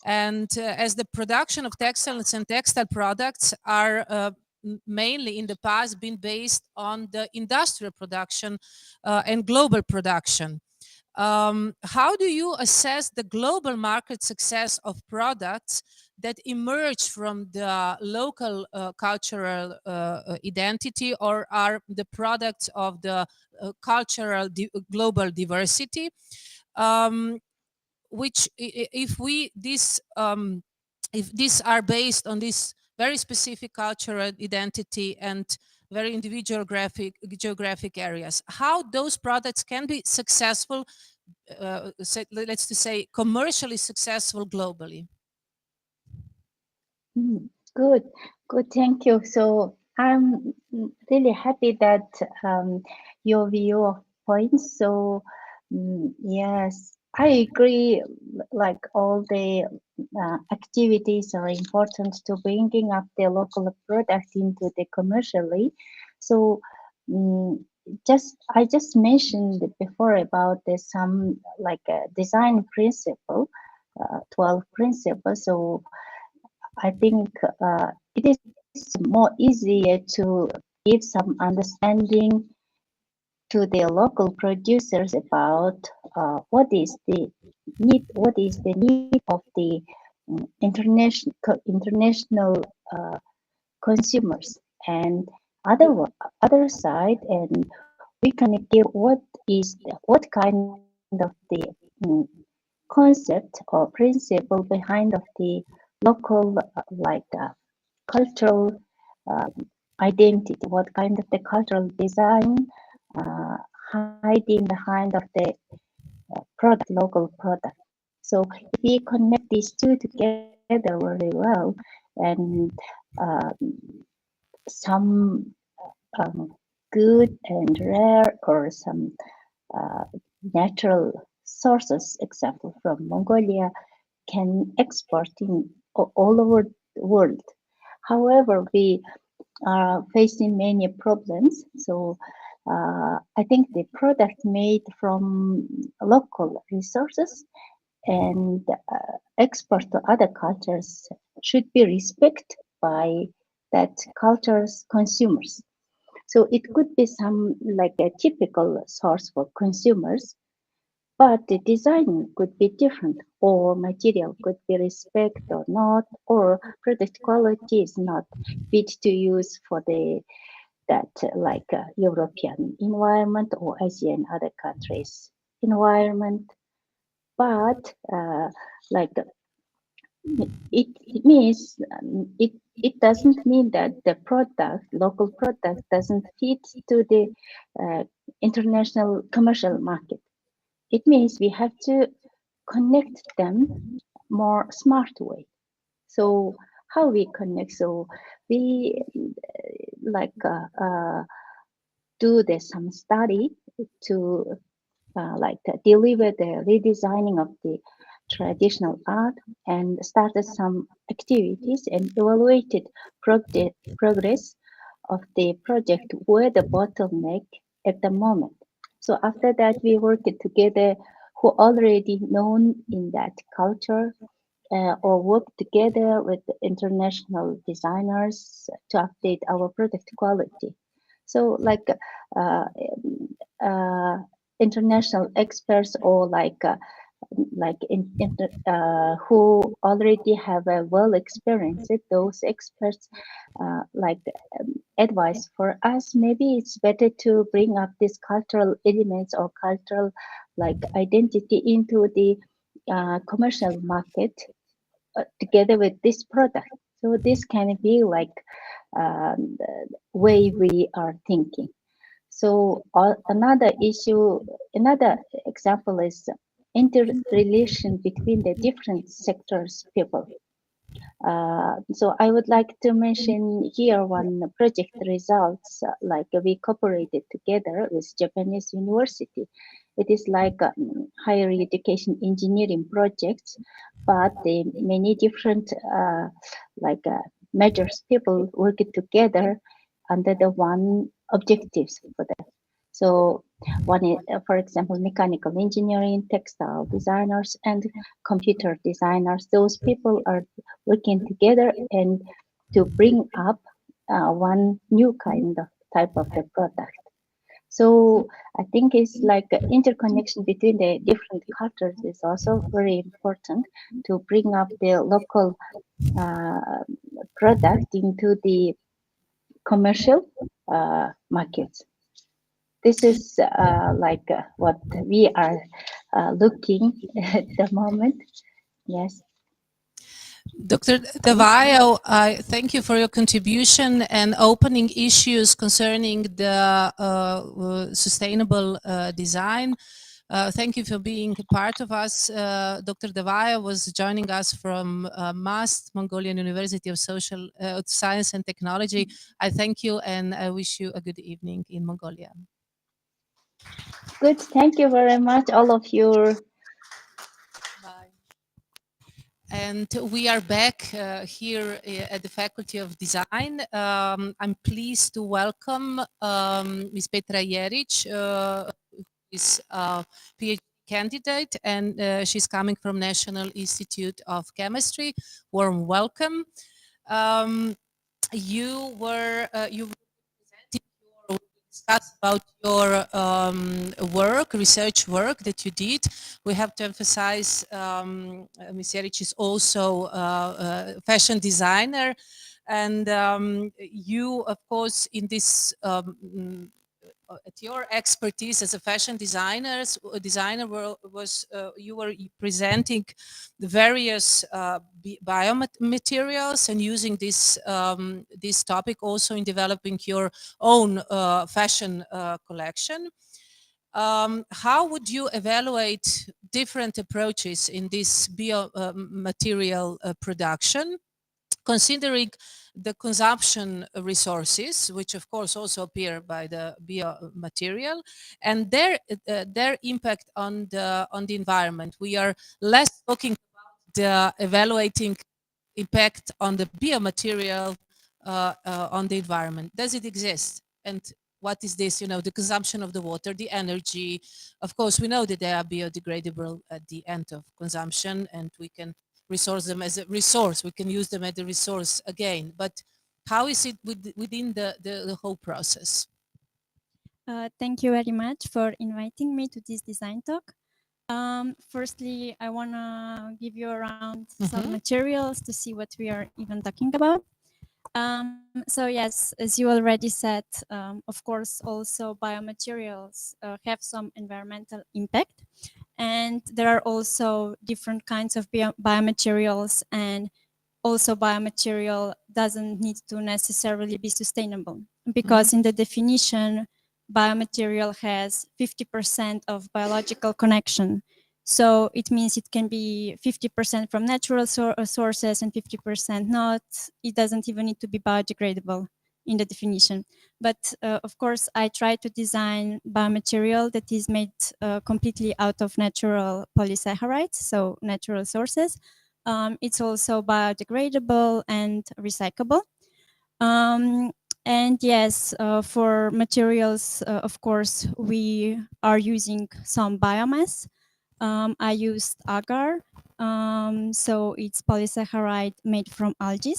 And as the production of textiles and textile products are mainly in the past been based on the industrial production and global production. How do you assess the global market success of products that emerge from the local cultural identity or are the products of the cultural global diversity? Which if these are based on this very specific cultural identity and very individual geographic areas, how those products can be successful let's just say, commercially successful globally? Good, good, thank you. So I'm really happy that your view of points. So yes, I agree. Like all the activities are important to bringing up the local product into the commercially. So I just mentioned before about the some like a design principle, 12 principles. So I think it is more easier to give some understanding to the local producers about what is the need of the international consumers, and other side, and we can give what kind of the concept or principle behind of the local cultural identity, what kind of the cultural design hiding behind of the product, local product. So if we connect these two together very well, and some good and rare or some natural sources, example from Mongolia, can export in all over the world. However, we are facing many problems. So I think the product made from local resources and export to other cultures should be respected by that culture's consumers. So it could be some like a typical source for consumers, but the design could be different, or material could be respected or not, or product quality is not fit to use for that European environment or Asian other countries environment. But it means it doesn't mean that the local product doesn't fit to the international commercial market. It means we have to connect them more smart way. So how we connect? So we do some study to deliver the redesigning of the traditional art, and started some activities and evaluated progress of the project where the bottleneck at the moment. So after that, we worked together who already known in that culture or work together with international designers to update our product quality. So international experts or who already have a well experienced, those experts advice for us, maybe it's better to bring up these cultural elements or cultural identity into the commercial market together with this product. So this can be the way we are thinking. So another example is interrelation between the different sectors people. So I would like to mention here one project results, we cooperated together with Japanese university. It is higher education engineering projects, but the many different measures people work together under the one objectives for that. So one is, for example, mechanical engineering, textile designers, and computer designers. Those people are working together and to bring up one new kind of type of the product. So I think it's interconnection between the different cultures is also very important to bring up the local product into the commercial markets. This is what we are looking at the moment. Yes. Dr. Devayo, I thank you for your contribution and opening issues concerning the sustainable design. Thank you for being a part of us. Dr. Devaya was joining us from MAST, Mongolian University of Science and Technology. I thank you and I wish you a good evening in Mongolia. Good. Thank you very much, all of you. Bye. And we are back here at the Faculty of Design. I'm pleased to welcome Ms. Petra Jeric, who is a PhD candidate, and she's coming from National Institute of Chemistry. Warm welcome. You were presenting your discuss about your research work that you did. We have to emphasize Ms. Jeric is also a fashion designer, and you, of course, in this at your expertise as a fashion designer you were presenting the various biomaterials and using this this topic also in developing your own fashion collection. How would you evaluate different approaches in this biomaterial production, considering the consumption resources, which of course also appear by the biomaterial, and their impact on the environment? We are less talking about the evaluating impact on the biomaterial on the environment. Does it exist? And what is this? You know, the consumption of the water, the energy. Of course, we know that they are biodegradable at the end of consumption, and we can resource them as a resource. We can use them as a resource again. But how is it within the whole process? Thank you very much for inviting me to this design talk. Firstly, I want to give you around some materials to see what we are even talking about. So yes, as you already said, of course, also biomaterials have some environmental impact. And there are also different kinds of biomaterials, and also biomaterial doesn't need to necessarily be sustainable, because in the definition, biomaterial has 50% of biological connection. So it means it can be 50% from natural sources and 50% not. It doesn't even need to be biodegradable in the definition. But of course, I try to design biomaterial that is made completely out of natural polysaccharides, so natural sources. It's also biodegradable and recyclable. And yes, for materials, of course, we are using some biomass. I used agar, so it's polysaccharide made from algae.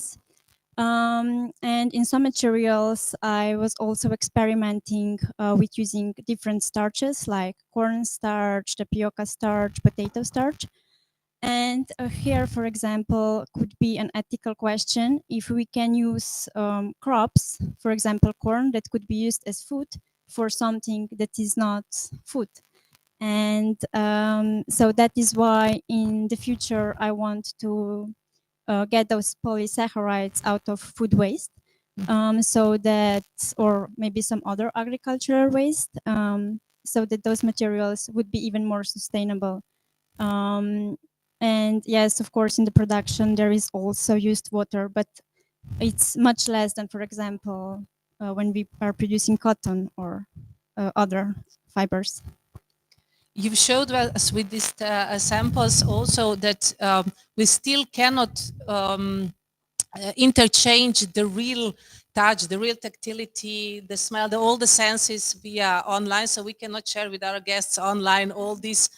And in some materials, I was also experimenting with using different starches like corn starch, tapioca starch, potato starch. And here, for example, could be an ethical question if we can use crops, for example, corn, that could be used as food for something that is not food. And so that is why in the future I want to get those polysaccharides out of food waste, so that, or maybe some other agricultural waste, so that those materials would be even more sustainable. And yes, of course, in the production there is also used water, but it's much less than, for example, when we are producing cotton or other fibers. You've showed us with these samples also that we still cannot interchange the real touch, the real tactility, the smell, all the senses via online. So we cannot share with our guests online all these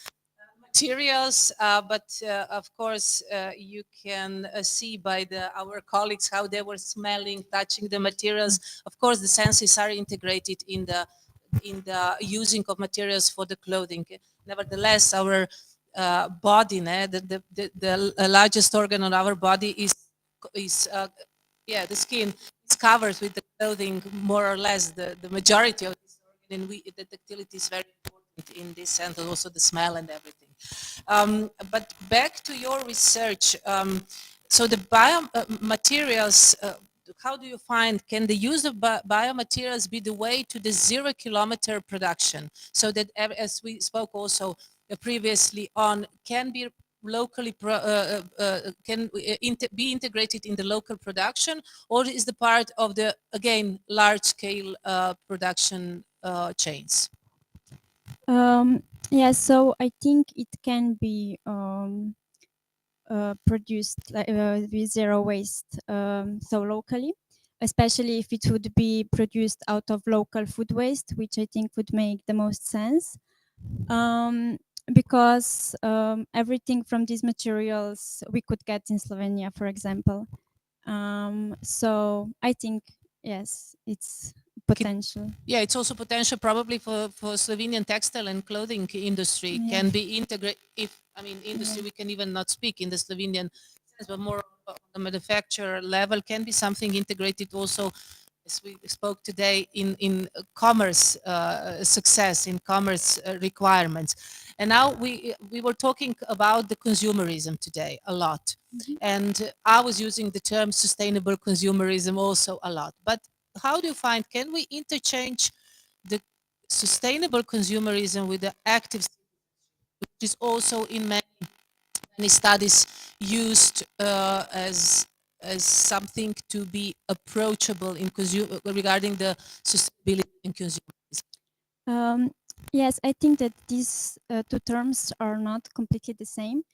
materials, but of course you can see by our colleagues how they were smelling, touching the materials. Of course, the senses are integrated in the using of materials for the clothing. Nevertheless, our body, the largest organ on our body is the skin. It's covered with the clothing, more or less the majority of this organ, and the tactility is very important in this, and also the smell and everything. But back to your research, so the biomaterials how do you find, can the use of biomaterials be the way to the 0-kilometer production, so that, as we spoke also previously on, can be locally be integrated in the local production, or is the part of the, again, large-scale production chains? Yeah, so I think it can be produced with zero waste, so locally, especially if it would be produced out of local food waste, which I think would make the most sense. Because everything from these materials we could get in Slovenia, for example. So I think, yes, it's potential. Yeah, it's also potential probably for Slovenian textile and clothing industry. Yeah. Can be integrated. If, I mean, industry, we can even not speak in the Slovenian sense, but more on the manufacturer level, can be something integrated also, as we spoke today, in commerce success, in commerce requirements. And now we were talking about the consumerism today a lot. And I was using the term sustainable consumerism also a lot. But how do you find, can we interchange the sustainable consumerism with the active, which is also in many studies used as something to be approachable in regarding the sustainability in consumerism? Yes, I think that these two terms are not completely the same,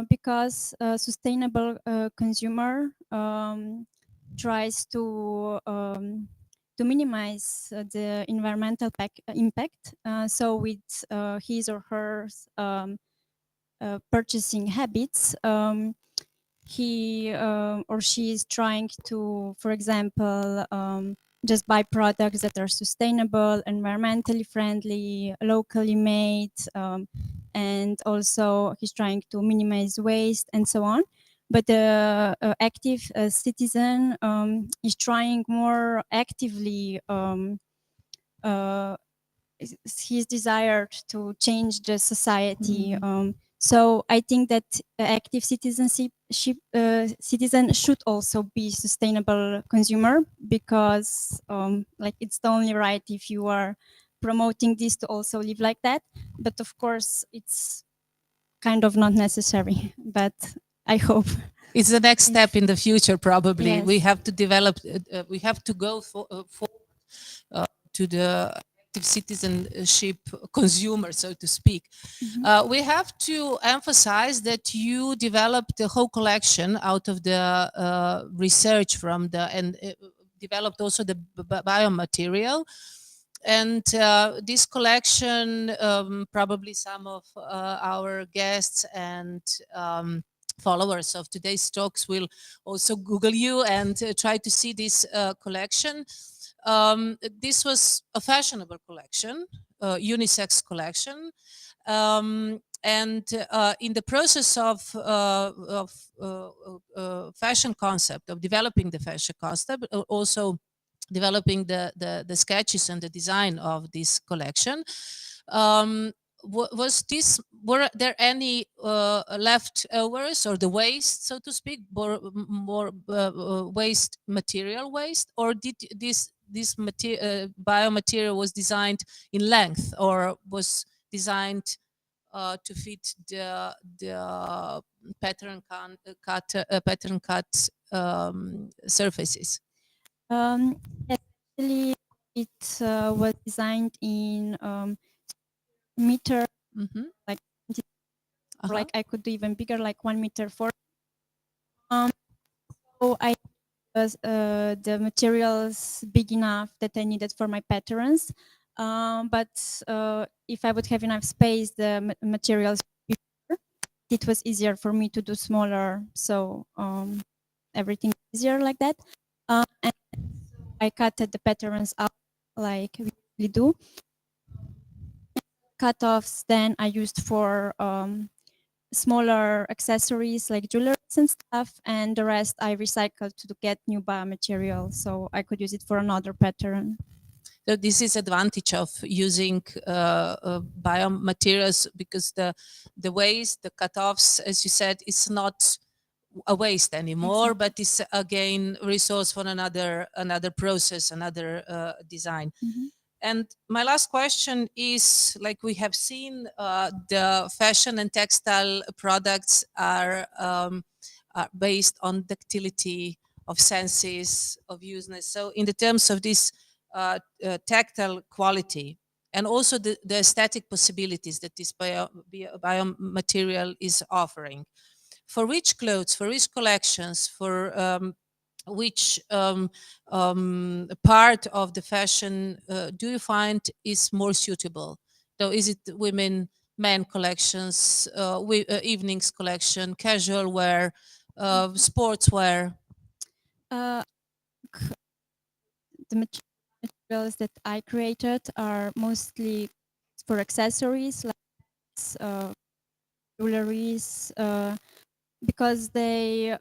because sustainable consumer tries to minimize the environmental impact. So with his or her purchasing habits, he or she is trying to, for example, just buy products that are sustainable, environmentally friendly, locally made, and also he's trying to minimize waste and so on. But the active citizen is trying more actively, he's desired to change the society. So I think that active citizenship citizen should also be sustainable consumer, because like it's the only right if you are promoting this to also live like that. But of course, it's kind of not necessary. But I hope it's the next step in the future. Probably Yes. we have to develop. We have to go forward to the active citizenship consumer, so to speak. We have to emphasize that you developed the whole collection out of the research from the, and developed also the biomaterial. And this collection, probably some of our guests and followers of today's talks will also Google you and try to see this collection. This was a fashionable collection, unisex collection. And in the process of fashion concept, of developing the fashion concept, also developing the sketches and the design of this collection, were there any leftovers, or the waste, so to speak, more waste, material waste, or did this biomaterial was designed in length, or was designed to fit the pattern cut surfaces? Actually, it was designed in meter, like like I could do even bigger, like 1 meter 4. So I was the materials big enough that I needed for my patterns. But if I would have enough space, the materials, it was easier for me to do smaller. So everything easier like that. And I cut the patterns out like we do. Cut-offs then I used for smaller accessories like jewelry and stuff, and the rest I recycled to get new biomaterial, so I could use it for another pattern. So this is advantage of using biomaterials, because the waste, the cut-offs, as you said, is not a waste anymore, but it's again resource for another process, another design. And my last question is, like we have seen, the fashion and textile products are based on ductility of senses, of useness. So in the terms of this tactile quality, and also the aesthetic possibilities that this biomaterial is offering, for which clothes, for which collections, for which part of the fashion do you find is more suitable? So is it women, men collections, evenings collection, casual wear, sportswear? The materials that I created are mostly for accessories, like jewelries, because they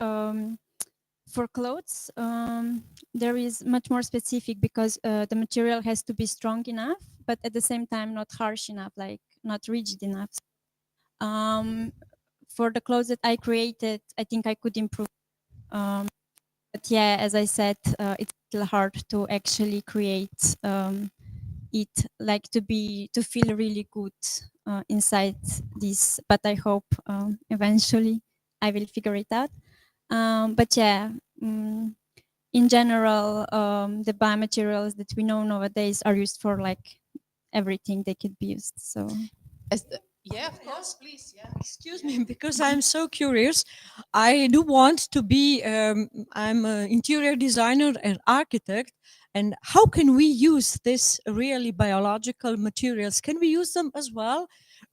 for clothes there is much more specific, because the material has to be strong enough, but at the same time not harsh enough, like not rigid enough. For the clothes that I created, I think I could improve. But yeah, as I said, it's a little hard to actually create it, like to feel really good inside this. But I hope eventually I will figure it out. But yeah, in general, the biomaterials that we know nowadays are used for like everything they could be used. So. Yeah, of course, please. Yeah. Excuse me, because I'm so curious. I do want to be, I'm an interior designer and architect. And how can we use this really biological materials? Can we use them as well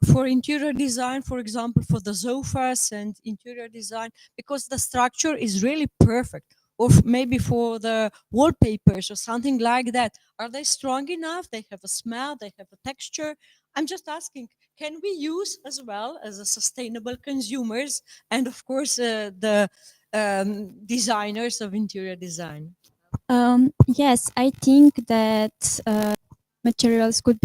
for interior design, for example, for the sofas and interior design? Because the structure is really perfect. Or maybe for the wallpapers or something like that. Are they strong enough? They have a smell, they have a texture. I'm just asking, can we use as well as a sustainable consumers and of course the designers of interior design? Yes, I think that materials would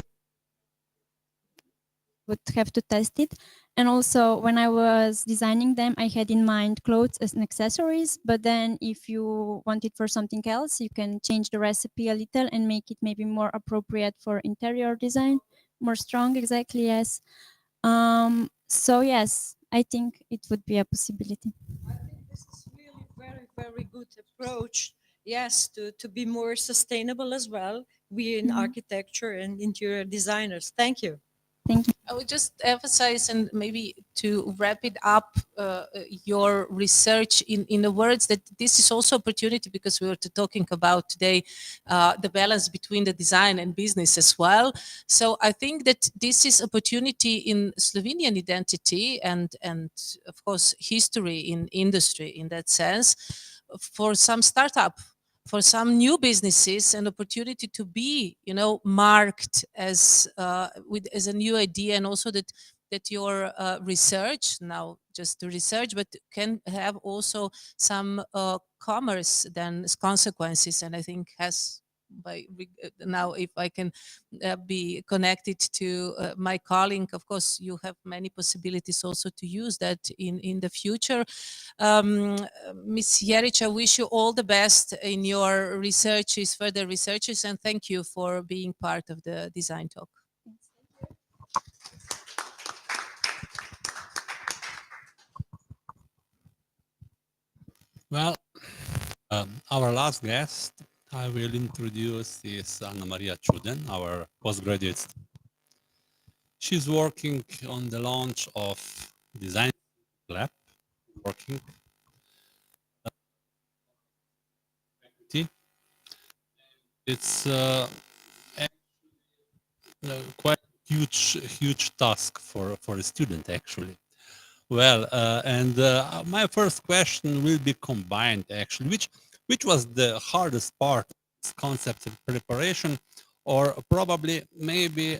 have to test it. And also when I was designing them, I had in mind clothes as an accessories, but then if you want it for something else, you can change the recipe a little and make it maybe more appropriate for interior design, more strong, exactly, yes. So yes, I think it would be a possibility. I think this is really very good approach. Yes, to be more sustainable as well. We in architecture and interior designers. Thank you. Thank you. I would just emphasize, and maybe to wrap it up, your research in the words that this is also opportunity, because we were talking about today the balance between the design and business as well. So I think that this is opportunity in Slovenian identity and of course history in industry in that sense, for some startup, for some new businesses, an opportunity to be, marked as as a new idea, and also that your research, now just the research, but can have also some commerce then consequences, and I think has now, if I can be connected to my calling, of course you have many possibilities also to use that in the future. Ms. Jeric, I wish you all the best in your researches, further researches, and thank you for being part of the Design Talk. Well, our last guest I will introduce is Anna Maria Čuden, our postgraduate student. She's working on the launch of Design Lab, working it's quite huge task for a student, actually. Well, and my first question will be combined, actually. Which was the hardest part of this concept and preparation, or probably maybe,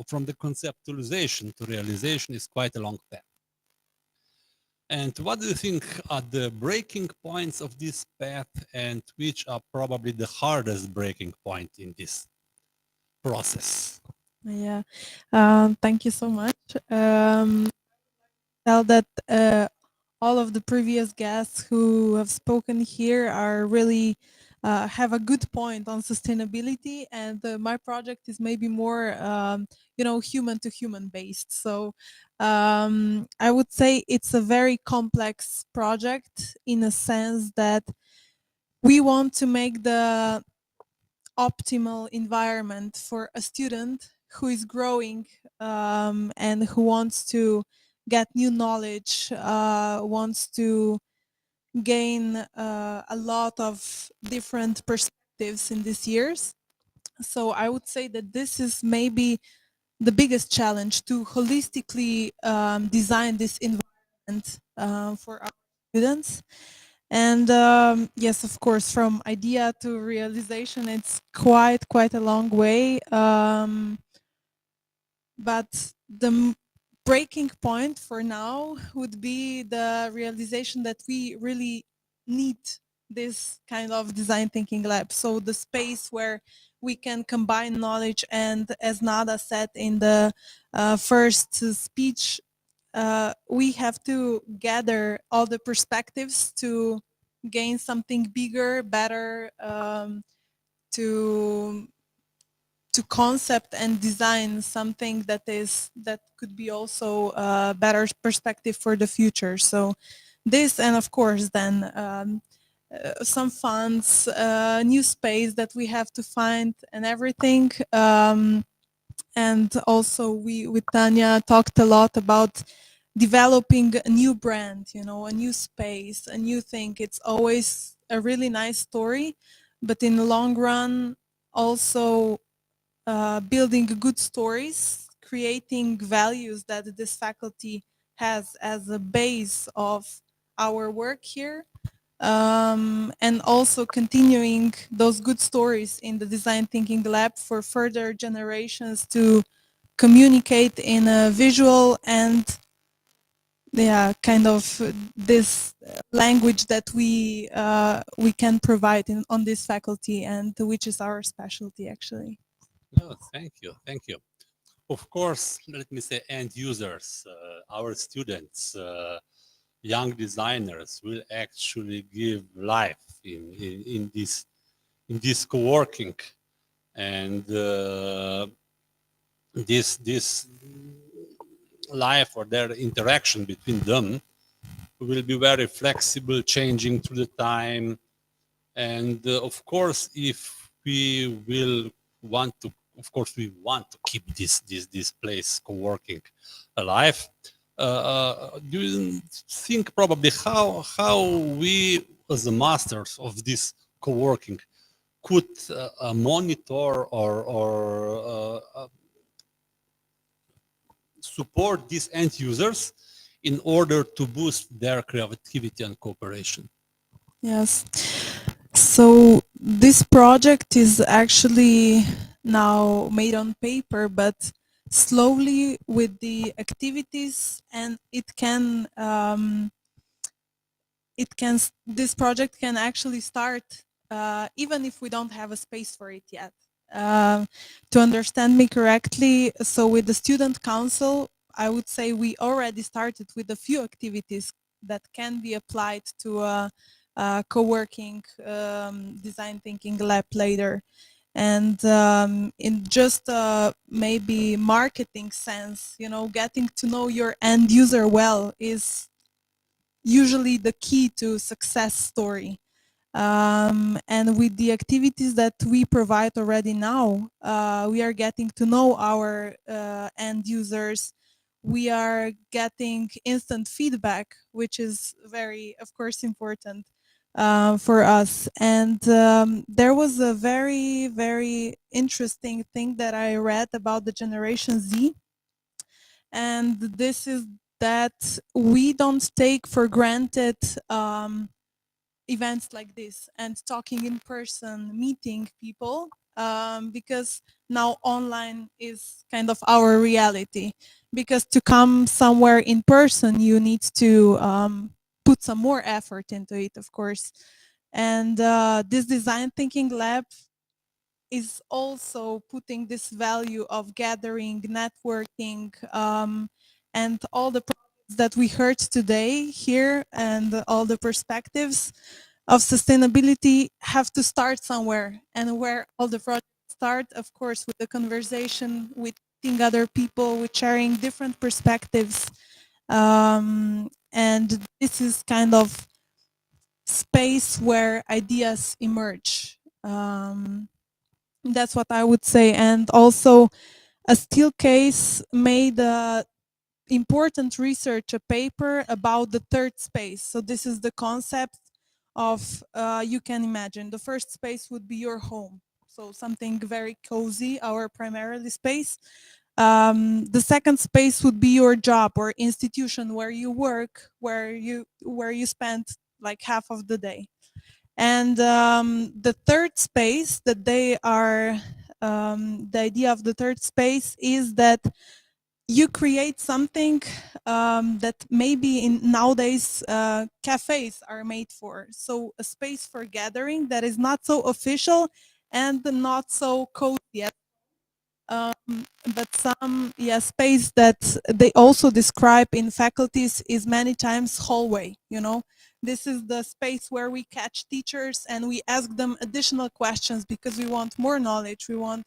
from the conceptualization to realization is quite a long path. And what do you think are the breaking points of this path, and which are probably the hardest breaking point in this process? Yeah, thank you so much. Tell that all of the previous guests who have spoken here are really have a good point on sustainability, and my project is maybe more human to human based. So I would say it's a very complex project in a sense that we want to make the optimal environment for a student who is growing and who wants to get new knowledge, wants to gain a lot of different perspectives in these years. So I would say that this is maybe the biggest challenge, to holistically design this environment for our students. And yes, of course, from idea to realization, it's quite a long way. But the breaking point for now would be the realization that we really need this kind of design thinking lab. So the space where we can combine knowledge, and as Nada said in the first speech, we have to gather all the perspectives to gain something bigger, better, to concept and design something that could be also a better perspective for the future. So this, and of course then some funds, new space that we have to find and everything. And also we with Tanya talked a lot about developing a new brand, a new space, a new thing. It's always a really nice story, but in the long run also building good stories, creating values that this faculty has as a base of our work here, and also continuing those good stories in the design thinking lab for further generations to communicate in a visual and kind of this language that we can provide on this faculty, and which is our specialty actually. No, thank you, thank you. Of course, let me say end users, our students, young designers will actually give life in this co-working, and this life or their interaction between them will be very flexible, changing through the time. And of course, if we will want to, of course, we want to keep this place co-working alive. Do you think probably how we as the masters of this co-working could monitor or support these end users in order to boost their creativity and cooperation? Yes. So this project is actually now made on paper, but slowly with the activities, and this project can actually start even if we don't have a space for it yet. To understand me correctly, so with the student council, I would say we already started with a few activities that can be applied to a co-working design thinking lab later. And in just maybe marketing sense, getting to know your end user well is usually the key to success story. And with the activities that we provide already now, we are getting to know our end users. We are getting instant feedback, which is very, of course, important for us. And there was a very, very interesting thing that I read about the Generation Z. And this is that we don't take for granted events like this and talking in person, meeting people, because now online is kind of our reality. Because to come somewhere in person, you need to put some more effort into it, of course. And this design thinking lab is also putting this value of gathering, networking, and all the that we heard today here and all the perspectives of sustainability have to start somewhere, and where all the projects start, of course, with the conversation, with meeting other people, with sharing different perspectives. And this is kind of space where ideas emerge. That's what I would say. And also, a steel case made important research, a paper about the third space. So this is the concept of, you can imagine, the first space would be your home. So something very cozy, our primarily space. The second space would be your job or institution where you work, where you spend like half of the day. And the third space that they are, the idea of the third space is that you create something that maybe in nowadays cafes are made for. So a space for gathering that is not so official and not so cozy. But some space that they also describe in faculties is many times hallway. This is the space where we catch teachers and we ask them additional questions because we want more knowledge. We want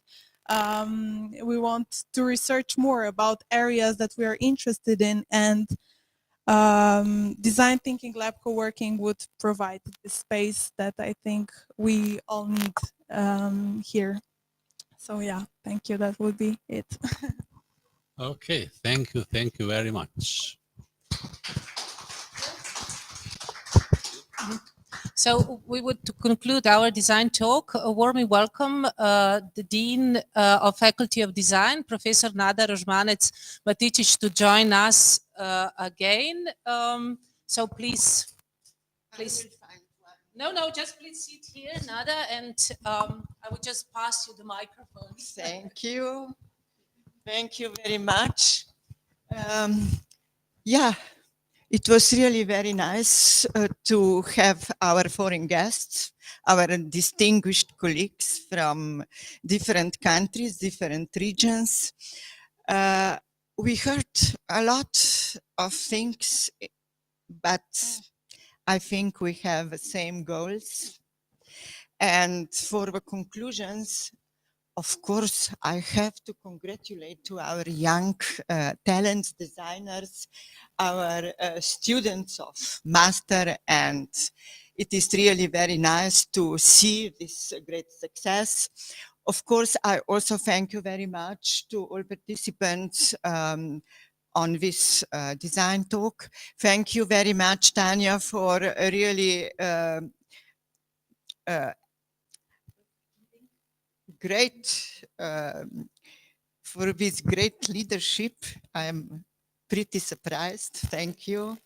to research more about areas that we are interested in, and design thinking lab co-working would provide this space that I think we all need here. So yeah, thank you. That would be it. Okay, thank you very much. So we would to conclude our design talk, warmly welcome the Dean of Faculty of Design, Professor Nada Rozmanec-Maticic, to join us again. So please. No, just please sit here, Nada, and I will just pass you the microphone. Thank you. Thank you very much. Yeah, it was really very nice to have our foreign guests, our distinguished colleagues from different countries, different regions. We heard a lot of things, but I think we have the same goals. And for the conclusions, of course, I have to congratulate to our young talents, designers, our students of master, and it is really very nice to see this great success. Of course, I also thank you very much to all participants on this design talk. Thank you very much, Tanya, for a really great, for this great leadership. I'm pretty surprised. Thank you.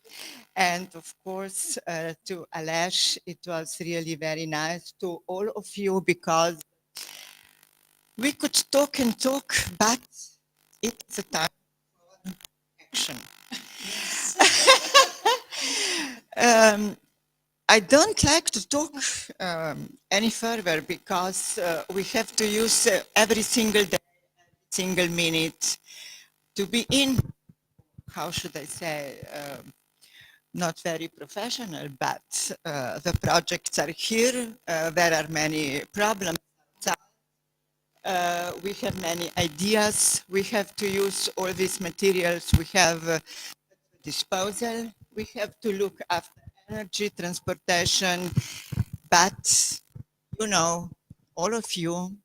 And of course, to A.L.I.C.E, it was really very nice to all of you, because we could talk and talk, but it's a time for action. I don't like to talk any further, because we have to use every single day, every single minute to be in, how should I say, not very professional, but the projects are here. There are many problems. We have many ideas. We have to use all these materials we have disposal. We have to look after energy, transportation, but you know, all of you,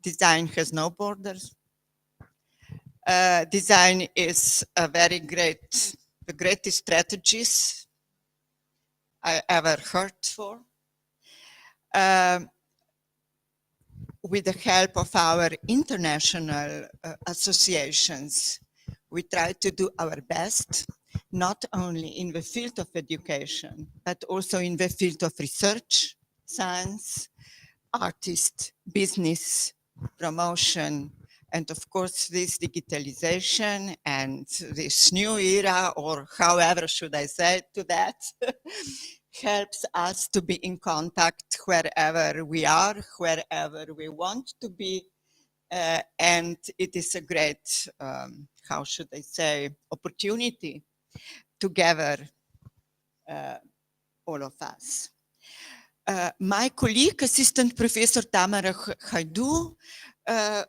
design has no borders. Design is a very great, the greatest strategies I ever heard for. With the help of our international associations, we try to do our best, not only in the field of education, but also in the field of research, science, artist, business, promotion, and of course this digitalization and this new era, or however should I say to that, helps us to be in contact wherever we are, wherever we want to be. And it is a great, how should I say, opportunity together, all of us. My colleague, Assistant Professor Tamara Haidou,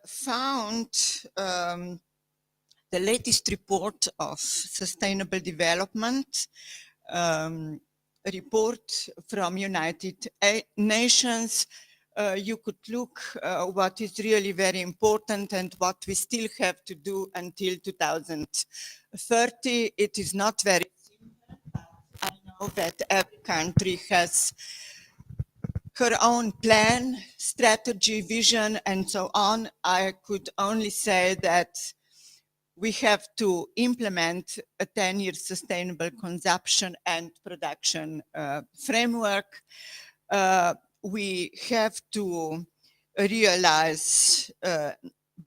found the latest report of sustainable development, report from United Nations. You could look what is really very important and what we still have to do until 2030. It is not very simple. I know that every country has her own plan, strategy, vision, and so on. I could only say that we have to implement a 10-year sustainable consumption and production framework. We have to realize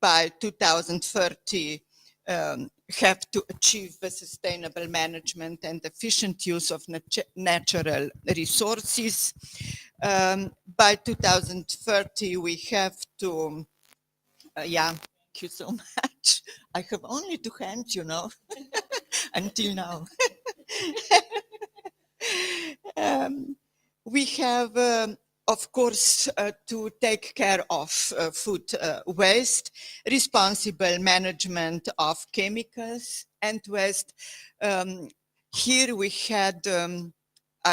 by 2030 have to achieve the sustainable management and efficient use of natural resources. By 2030, we have to, yeah, thank you so much. I have only 2 hands, you know, until now. We have, of course, to take care of food waste, responsible management of chemicals and waste. Here we had a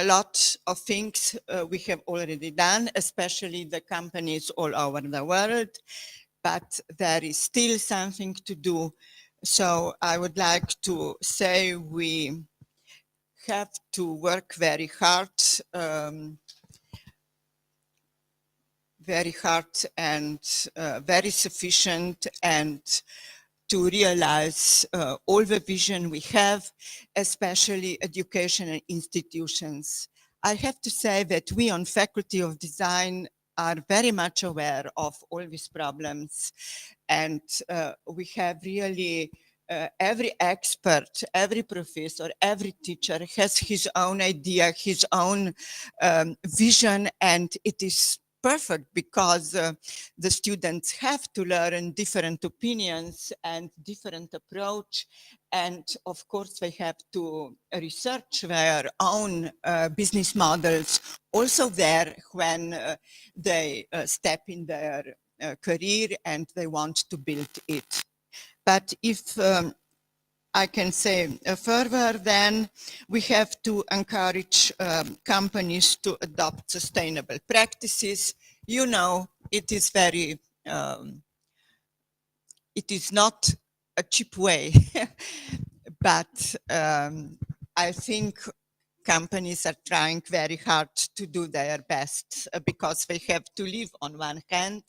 lot of things we have already done, especially the companies all over the world, but there is still something to do. So I would like to say we have to work very hard and very sufficient, and to realize all the vision we have, especially education and institutions. I have to say that we on Faculty of Design are very much aware of all these problems, and we have really every expert, every professor, every teacher has his own idea, his own vision, and it is perfect because the students have to learn different opinions and different approach. And of course, they have to research their own business models also there when they step in their career and they want to build it. But if I can say further, then we have to encourage companies to adopt sustainable practices. You know, it is very, it is not a cheap way, but I think companies are trying very hard to do their best because they have to live on one hand.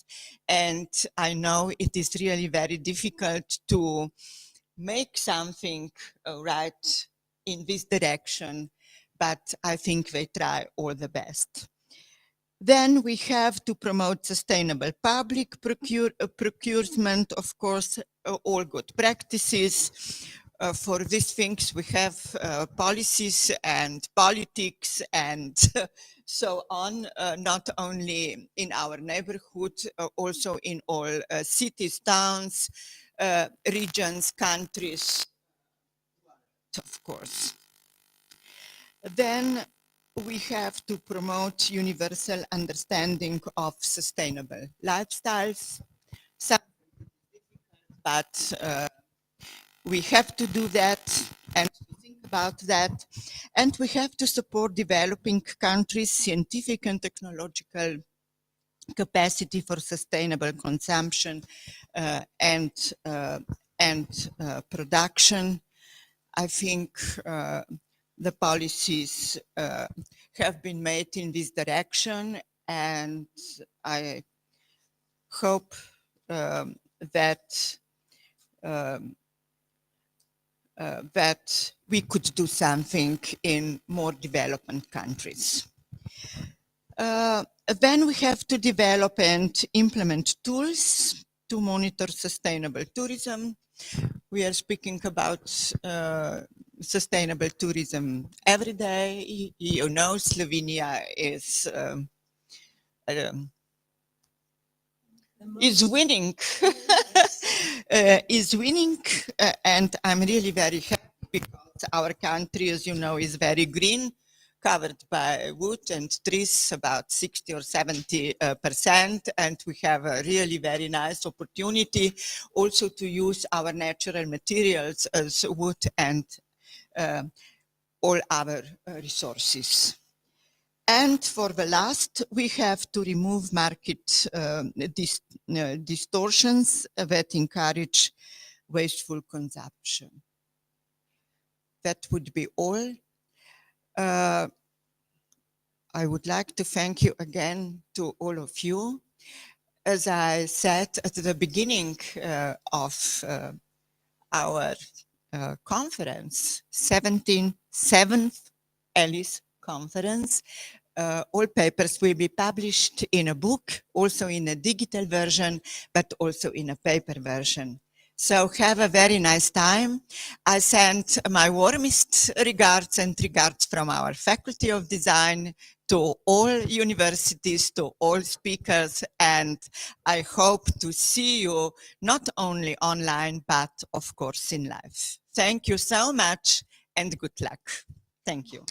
And I know it is really very difficult to make something right in this direction, but I think they try all the best. Then we have to promote sustainable public procurement, of course, all good practices. For these things, we have policies and politics and so on, not only in our neighborhood, also in all cities, towns, regions, countries, of course. Then we have to promote universal understanding of sustainable lifestyles. But we have to do that and think about that. And we have to support developing countries' scientific and technological capacity for sustainable consumption and production. I think the policies have been made in this direction, and I hope that that we could do something in more development countries. Then we have to develop and implement tools to monitor sustainable tourism. We are speaking about sustainable tourism every day. You know, Slovenia is winning, is winning, and I'm really very happy because our country, as you know, is very green, covered by wood and trees, about 60 or 70%. And we have a really very nice opportunity also to use our natural materials as wood and all other resources. And for the last, we have to remove market distortions that encourage wasteful consumption. That would be all. I would like to thank you again to all of you. As I said at the beginning of our conference, 7th A.L.I.C.E conference, all papers will be published in a book, also in a digital version, but also in a paper version. So have a very nice time. I send my warmest regards and regards from our Faculty of Design to all universities, to all speakers, and I hope to see you not only online, but of course in life. Thank you so much and good luck. Thank you.